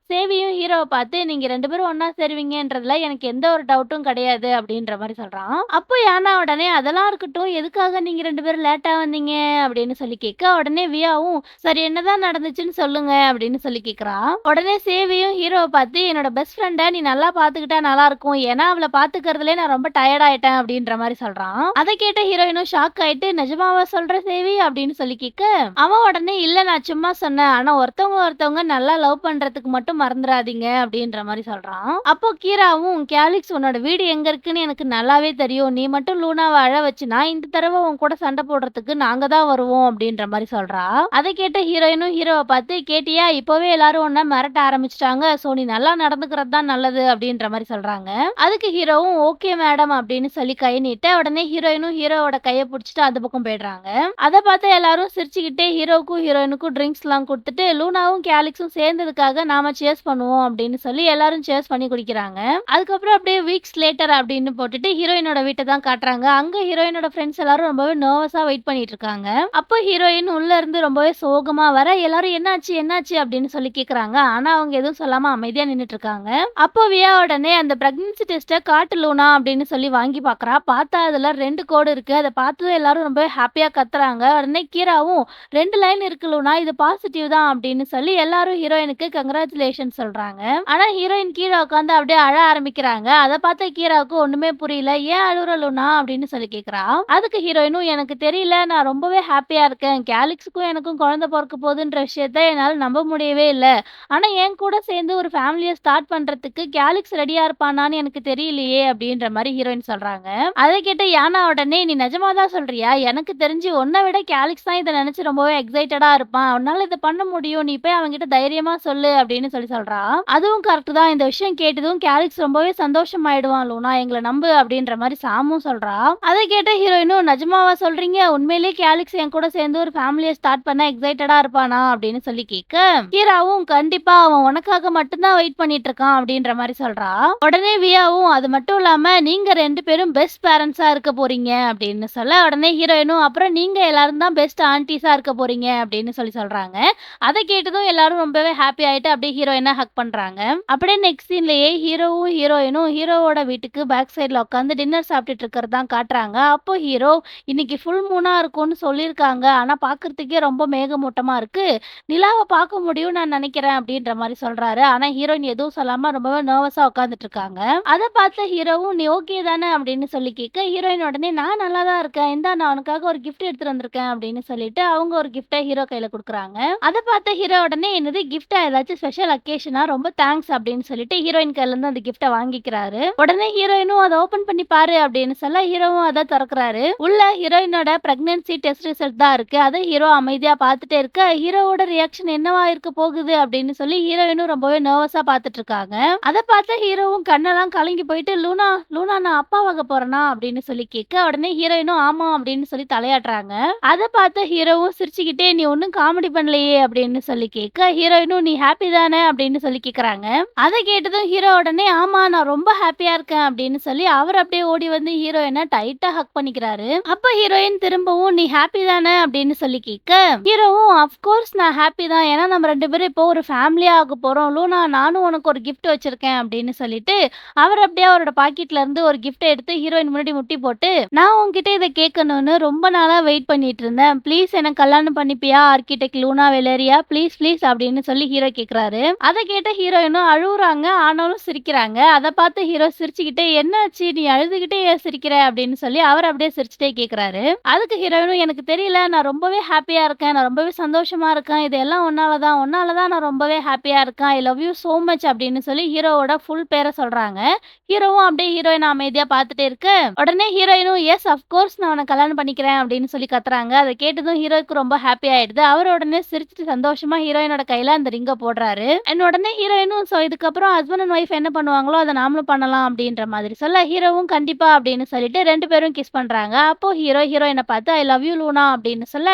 சேவியும் ஹீரோவ பார்த்து "நீங்க 2 பேரும் ஒண்ணா சேருவீங்கன்றதுல எனக்கு எந்த ஒரு டவுட்டும் கிடையாது" அப்படின்ற மாரி சொல்றான். அப்போ யானா உடனே "அதெல்லாம் இருக்கட்டும். எதுக்காக நீங்க 2 பேரும் லேட்டா வந்தீங்க?" அப்படின்னு சொல்லி கேட்க, உடனே வியாவும் "சரி என்னதான் நடந்துச்சுன்னு சொல்லுங்க" அப்படின்னு சொல்லி கேட்கிறா. உடனே சேவியும் ஹீரோவ பார்த்து "என்னோட பெஸ்ட் ஃப்ரெண்ட நீ நல்லா பார்த்துக்கிட்டா நல்லா இருக்கும். ஏன்னா அவள பார்த்துக்கிறதுலயே நான் ரொம்ப டயர்ட் ஆயிட்டேன்" அப்படின்ற மாரி சொல்றான். அத கேட்ட ஹீரோயினும் ஷாக் ஆயிட்டு "நிஜமாவா சொல்ற சேவி?" அப்படின்னு சொல்லி கேட்க, அவன் உடனே "இல்ல நான் சும்மா சொன்னேன். ஆனா ஒருத்தவங்க நல்லா லவ் பண்றதுக்கு மட்டும் மறந்துறாதீங்க" அப்படின்ற மாரி சொல்றான். அப்போ கீராவும் "கேலிக்ஸ், உன்னோட வீடு எங்க இருக்குன்னு எனக்கு நல்லாவே தெரியும். நீ மட்டும் லூனாவ அழ வச்சுனா இந்த தடவ உன் கூட சண்டை போடுறதுக்கு நாங்க தான் வருவோம்" அப்படின்ற மாரி சொல்றா. அத கேட்ட ஹீரோயினும் ஹீரோவ பார்த்து "கேட்டியா? இப்பவே எல்லாரும் உன்ன மிரட்ட ஆரம்பிச்சுட்டாங்க. சோ நீ நல்லா நடந்துக்கிறது தான் நல்லது" அப்படின்ற மாரி சொல்றாங்க. அதுக்கு ஹீரோவும் "ஓகே மேடம்" அப்படின்னு சொல்லி கை நீட்ட, உடனே ஹீரோயினும் ஹீரோவோட கைய புடிச்சுட்டு அந்த பக்கம் போயிடுறாங்க. அத பார்த்து எல்லாரும் சிரிச்சுக்கிட்டே ஹீரோவுக்கும் ஹீரோயினுக்கும் ட்ரிங்க்ஸ்லாம் குடுத்துட்டு, லூனாவும் கேலிக்ஸும் சேர்ந்ததுக்காக நாம சியர்ஸ் சேர்ஸ் பண்ணுவோம் அப்படின்னு சொல்லி எல்லாரும் சேர்ஸ் பண்ணி குடிக்கிறாங்க. அதுக்கப்புறம் அப்படியே வீக்ஸ் லேட்டர் அப்படின்னு போட்டுட்டு ஹீரோயினோட வீட்ட தான் காட்டுறாங்க. அங்க ஹீரோயினோட ஃப்ரெண்ட்ஸ் எல்லாரும் ரொம்பவே நர்வஸா வெயிட் பண்ணிட்டு இருக்காங்க. அப்போ ஹீரோயின் உள்ள இருந்து ரொம்பவே சோகமா வர எல்லாரும் என்னாச்சு என்னாச்சு அப்படின்னு சொல்லி கேக்குறாங்க. ஆனா அவங்க எதுவும் சொல்லாம அமைதியா நின்னுட்டு இருக்காங்க. அப்போ வியா உடனே அந்த பிரெக்னன்சி டெஸ்ட காட்டு லூனா அப்படின்னு சொல்லி வாங்கி பாக்குறா. பார்த்தா அதுல 2 கோடு இருக்கு. அதை பார்த்ததும் எல்லாரும் ரொம்பவே ஹாப்பியா கத்துறாங்க. உடனே கீராவும் 2 லைன் இருக்கு லூனா, இது பாசிட்டிவ் தான் அப்படின்னு சொல்லி எல்லாரும் ஹீரோயினுக்கு கங்க்ராச்சுலேஷன் சொல்றாங்க. ஆனா ஹீரோயின் கீழே உட்காந்து அப்படியே அழ ஆரம்பிக்கிறாங்க. அதை பார்த்த கீராவுக்கு ஒண்ணுமே புரியல. ஏன் அழுற லூனா அப்படின்னு சொல்லி கேக்குறா. அதுக்கு ஹீரோயினும் எனக்கு தெரியல, நான் ரொம்பவே ஹாப்பியா இருக்கேன். கேலிக்ஸுக்கும் எனக்கும் குழந்தை பிறக்க போகுதுன்ற விஷயத்த என்னால நம்ப முடியவே இல்ல. ஆனா என் கூட சேர்ந்து ஒரு ஃபேமிலியை ஸ்டார்ட் பண்றதுக்கு கேலிக்ஸ் ரெடியா இருப்பானான்னு எனக்கு தெரியலையே அப்படின்ற மாதிரி ஹீரோயின் சொல்றாங்க. அதை கேட்ட யானா உடனே நீ நிஜமா தான் சொல்றியா? எனக்கு தெரிஞ்சு உன்னை விட கேலிக்ஸ் தான் இதை நினைச்சு ரொம்பவே எக்ஸைட்டடா இருப்பான். உன்னால இதை பண்ண முடியும். நீ போய் அவன்கிட்ட தைரியமா சொல்லு அப்படின்னு சொல்றா. அதுவும் கரெக்ட் தான். இந்த விஷயம் கேட்டதும் கேலிக்ஸ் ரொம்பவே சந்தோஷமாயிடுவான் லூனா, எங்களை நம்பு அப்படின்ற மாதிரி சாமும் சொல்றா. அதை கேட்ட ஹீரோயினும் நிஜமாவா சொல்றீங்க? உண்மையிலேயே கேலிக்ஸ் என் கூட சேர்ந்து ஒரு ஃபேமிலியை ஸ்டார்ட் பண்ண எக்ஸைட்டடா இருப்பானா அப்படின்னு சொல்லி கேட்க ஹீராவும் கண்டிப்பா அவன் உனக்காக மட்டும்தான் வெயிட் பண்ணிட்டு இருக்கான் அப்படின்ற மாதிரி சொல்றா. உடனே வியாவும் அது மட்டும் இல்லாம நீங்க 2 பேரும் பெஸ்ட் பேரண்ட்ஸா இருக்க போறீங்க அப்படின்னு சொல்ல உடனே ஹீரோயினும் அப்புறம் நீங்க எல்லாரும் தான் பெஸ்ட் ஆன்டிஸா இருக்க போறீங்க அப்படின்னு சொல்றாங்க. அதை கேட்டதும் எல்லாரும் ரொம்பவே ஹாப்பி ஆயிட்டு அப்படியே ஹீரோயினை ஹக் பண்றாங்க. அப்படியே நெக்ஸ்ட் சீன்லயே ஹீரோவும் ஹீரோயினும் ஹீரோவோட வீட்டுக்கு பேக் சைட்ல உட்காந்து டின்னர் சாப்பிட்டுட்டு இருக்கிறது தான் காட்டுறாங்க. அப்போ ஹீரோ இன்னைக்கு ஃபுல் மூனா இருக்கும்னு சொல்லியிருக்காங்க. ஆனா பாக்குறதுக்கே ரொம்ப மேகமூட்டமா இருக்கு. நிலாவை பார்க்க முடியும் நான் நினைக்கிறேன் அப்படின்ற மாதிரி சொல்றாரு. ஆனா ஹீரோயின் எதுவும் சொல்லாம ரொம்பவே நர்வஸா உட்காந்துட்டு இருக்காங்க. அதை பார்த்த ஹீரோவும் நீ ஓகே தானே அப்படின்னு சொல்லி கேட்க ஹீரோயின் உடனே நான் நல்லா தான் இருக்கேன், இந்தா நான் உனக்காக ஒரு கிஃப்ட் எடுத்துட்டு வந்திருக்கேன் அப்படின்னு சொல்லிட்டு அவங்க ஒரு கிஃப்டை ஹீரோ கையில கொடுக்குறாங்க. அதை பார்த்த ஹீரோ உடனே என்னது கிஃப்டா, ஏதாச்சும் ஸ்பெஷல் அக்கேஷனா, ரொம்ப தேங்க்ஸ் அப்படின்னு சொல்லிட்டு ஹீரோயின் கையில இருந்து அந்த கிஃப்டை வாங்கிக்கிறாரு. உடனே ஹீரோயினும் அதை ஓபன் பண்ணி பாரு அப்படின்னு சொல்ல ஹீரோவும் அதை திறக்கிறாரு. உள்ள ஹீரோயினோட பிரெக்னன்சி டெஸ்ட் ரிசல்ட் தான் இருக்கு. அதை ஹீரோ அமைதியா பார்த்துட்டே இருக்க ஹீரோவோட ரியாக்ஷன் என்னவா இருக்க போகுது அப்படின்னு சொல்லி ஹீரோயினும் ரொம்பவே நர்வஸா பார்த்துட்டு இருக்காங்க. அதை பார்த்த ஹீரோவும் கண்ணெல்லாம் கலங்கி போயிட்டு லூனா லூனா நான் அப்பாவாக போறேனா அப்படின்னு சொல்லி கேட்க உடனே ஹீரோயினும் ஆமா அப்படின்னு சொல்லி தலையாட்டுறாங்க. அதை பார்த்த ஹீரோவும் சிரிச்சுக்கிட்டே நீ ஒன்னும் காமெடி பண்ணலையே அப்படின்னு சொல்லி கேட்க ஹீரோயினும் நீ ஹாப்பி தானே அப்படின்னு சொல்லி கேக்குறாங்க. அதை கேட்டதும் ஹீரோ உடனே ஆமா நான் ரொம்ப ஹாப்பியா இருக்கேன் அப்படின்னு சொல்லி அவர் அப்படியே ஓடி வந்து ஹீரோயினை டைட்டா ஹக் பண்ணிக்கிறாரு. அப்ப ஹீரோயின் திரும்பவும் நீ ஹாப்பி தானே அப்படின்னு சொல்லி கேட்க ஹீரோவும் அஃப்கோர்ஸ் நான் ஹாப்பி தான், ஏன்னா நம்ம 2 பேரும் இப்போ ஒரு ஃபேமிலியா ஆக போறோம் லூனா, நானும் உனக்கு ஒரு கிஃப்ட் வச்சிருக்கேன் அப்படின்னு சொல்லிட்டு அவர் அப்படியே அவரோட பாக்கெட்ல இருந்து ஒரு கிஃப்ட் எடுத்து ஹீரோயின் முன்னாடி முட்டி போட்டு நான் உன்கிட்ட இதை கேட்கணும்னு ரொம்ப நாளா வெயிட் பண்ணிட்டு இருந்தேன், ப்ளீஸ் எனக்கு கல்யாணம் பண்ணிப்பியா ஆர்கிடெக்ட் லூனா வெலேரியா, ப்ளீஸ் ப்ளீஸ் அப்படின்னு சொல்லி ஹீரோ கேக்குறாரு. அதை கேட்ட ஹீரோயினும் அழுகுறாங்க ஆனாலும் சிரிக்கிறாங்க. அதை பார்த்து ஹீரோ சிரிச்சுக்கிட்டே என்னாச்சு நீ அழுதுகிட்டே ஏன் சிரிக்கிற அப்படின்னு சொல்லி அவர் அப்படியே சிரிச்சுட்டே கேக்குறாரு. அதுக்கு ஹீரோயினும் எனக்கு தெரியல, நான் ரொம்பவே ஹாப்பியா இருக்கேன், நான் ரொம்பவே சந்தோஷமா இருக்கேன், இதெல்லாம் உன்னாலதான் நான் ரொம்பவே ஹாப்பியா இருக்கேன், I love you so much அப்படின்னு சொல்லி ஹீரோவோட ஃபுல் பேரை சொல்றாங்க. ஹீரோவும் அப்படியே ஹீரோயின் அமைதியா பார்த்துட்டே இருக்கு. உடனே ஹீரோயினும் எஸ் அஃப்கோர்ஸ் நான் உன்னை கல்யாணம் பண்ணிக்கிறேன் அப்படின்னு சொல்லி கத்துறாங்க. அதை கேட்டதும் ஹீரோக்கு ரொம்ப ஹாப்பி ஆயிடுது. அவர் உடனே சிரிச்சுட்டு சந்தோஷமா ஹீரோயினோட கையில அந்த ரிங்க போடுறாரு. அண்ட் உடனே ஹீரோயினும் சோ இதுக்கப்புறம் ஹஸ்பண்ட் அண்ட் ஒய்ஃப் என்ன பண்ணுவாங்களோ அதை நாமளும் பண்ணலாம் அப்படின்ற மாதிரி சொல்ல ஹீரோவும் கண்டிப்பா அப்படின்னு சொல்லிட்டு 2 பேரும் கிஸ் பண்றாங்க. அப்போ ஹீரோயினை பார்த்து ஐ லவ் யூ லூனா அப்படின்னு சொல்ல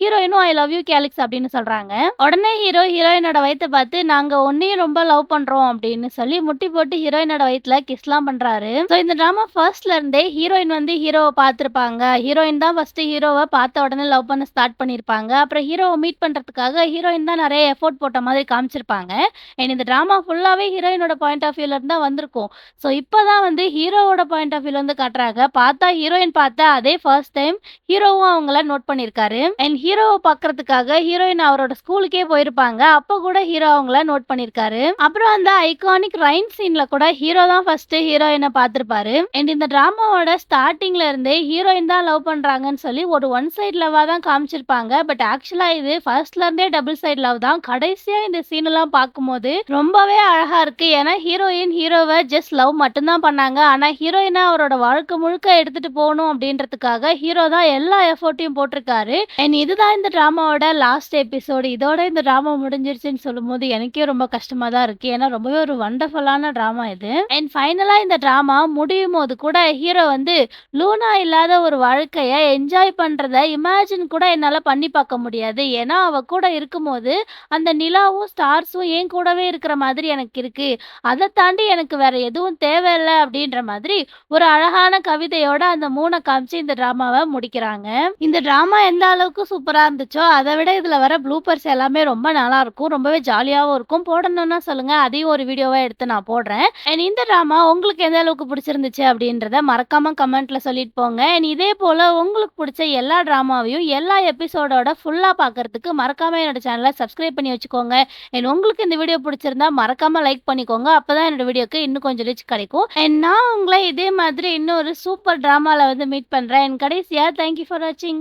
ஹீரோயினும் ஐ லவ் யூ கேலிக்ஸ் அப்படின்னு சொல்றாங்க. உடனே ஹீரோயினோட வயித்தை பார்த்து நாங்க உன்னையும் ரொம்ப லவ் பண்றோம் அப்படின்னு சொல்லி முட்டி போட்டு ஹீரோயினோட வயித்துல கிஸ்லாம் பண்றாரு. சோ இந்த டிராமா ஃபர்ஸ்ட்ல இருந்தே ஹீரோயின் வந்து ஹீரோவை பார்த்திருப்பாங்க. ஹீரோயின் தான் ஃபர்ஸ்ட் ஹீரோவை பார்த்த உடனே லவ் பண்ண ஸ்டார்ட் பண்ணிருப்பாங்க. அப்புறம் ஹீரோவை மீட் பண்றதுக்காக ஹீரோயின் தான் நிறைய எஃபோர்ட் போட்ட மாதிரி காமிச்சிருப்பாங்க. அண்ட் இந்த டிராமா ஃபுல்லாவே ஹீரோயினோட பாயிண்ட் ஆஃப் வியூல இருந்தா வந்திருக்கும். சோ இப்பதான் வந்து ஹீரோவோட பாயிண்ட் ஆஃப் வியூல இருந்து காட்டுறாங்க. பார்த்தா ஹீரோயின் பார்த்தா அதே ஃபர்ஸ்ட் டைம் ஹீரோவும் அவங்கள நோட் பண்ணிருக்காரு. அண்ட் ஹீரோவை பாக்குறதுக்காக ஹீரோயின் அவரோட ஸ்கூலுக்கே போயிருப்பாங்க. அப்ப கூட ஹீரோ அவங்கள நோட் பண்ணிருக்காரு. அப்புறம் அந்த ஐகானிக் ரைன் சீன்ல கூட ஹீரோ தான் ஃபர்ஸ்ட் ஹீரோயினை பார்த்திருப்பாரு. அண்ட் இந்த டிராமாவோட ஸ்டார்டிங்ல இருந்தே ஹீரோயின் தான் லவ் பண்றாங்கன்னு சொல்லி ஒரு ஒன் சைட் லவ்வா தான் காமிச்சிருப்பாங்க. பட் ஆக்சுவலா இது ஃபர்ஸ்ட்ல இருந்தே டபுள் சைட் லவ் தான். கடைசியா இந்த சீன் எல்லாம் பார்க்கும்போது ரொம்பவே அழகா இருக்கு. ஏன்னா ஹீரோயின் ஹீரோவை ஜஸ்ட் லவ் மட்டும்தான் பண்ணாங்க. ஆனா ஹீரோயினை அவரோட வாழ்க்கை முழுக்க எடுத்துட்டு போகணும் அப்படின்றதுக்காக ஹீரோ தான் எல்லா எஃபோர்ட்டையும் போட்டிருக்காரு. அண்ட் இதுதான் இந்த டிராமாவோட லாஸ்ட் எபிசோடு. இதோட இந்த டிராமா முடிஞ்சிருச்சுன்னு சொல்லும் போது எனக்கே ரொம்ப கஷ்டமா தான் இருக்கு. ஏன்னா ரொம்பவே ஒரு வண்டர்ஃபுல்லான டிராமா இது. அண்ட் ஃபைனலா இந்த டிராமா முடியும் போது கூட ஹீரோ வந்து லூனா இல்லாத ஒரு வாழ்க்கைய என்ஜாய் பண்றத இமேஜின் கூட என்னால பண்ணி பார்க்க முடியாது. ஏன்னா அவ கூட இருக்கும்போது அந்த நிலாவும் ஸ்டார்ஸும் என் கூடவே இருக்கிற மாதிரி எனக்கு இருக்கு. அத தாண்டி எனக்கு வேற எதுவும் தேவையில்ல அப்படின்ற மாதிரி ஒரு அழகான கவிதையோட அந்த 3 காமிச்சு இந்த டிராமாவ முடிக்கிறாங்க. இந்த டிராமா எந்த அளவுக்கு சூப்பரா இருந்துச்சோ, அத விட இதுல வர ப்ளூப்பர்ஸ் எல்லாமே ரொம்ப நல்லாருக்கும். ரொம்பவே ஜாலியாவும் இருக்கும். போடணும்னா சொல்லுங்க. அதையும் ஒரு வீடியோவா எடுத்து நான் போடுறேன். அண்ட் இந்த டிராமா உங்களுக்கு எந்த அளவுக்கு பிடிச்சிருந்துச்சு அப்படின்றத மறக்காம கமெண்ட்ல சொல்லிட்டு போங்க. அண்ட் இதே போல உங்களுக்கு பிடிச்ச எல்லா டிராமாவையும் எல்லா எபிசோடோட ஃபுல்லா பார்க்கறதுக்கு மறக்காம என்னோட சேனல சப்ஸ்கிரைப் பண்ணி வச்சுக்கோங்க. அண்ட் உங்களுக்கு இந்த வீடியோ பிடிச்சிருந்தா மறக்காம லைக் பண்ணிக்கோங்க. அப்பதான் என்னோட வீடியோக்கு இன்னும் கொஞ்சம் ரீச் கிடைக்கும். அண்ட் நான் உங்கள இதே மாதிரி இன்னொரு சூப்பர் டிராமால வந்து மீட் பண்றேன். அண்ட் கடைசியா தேங்க் யூ ஃபார் வாட்சிங்.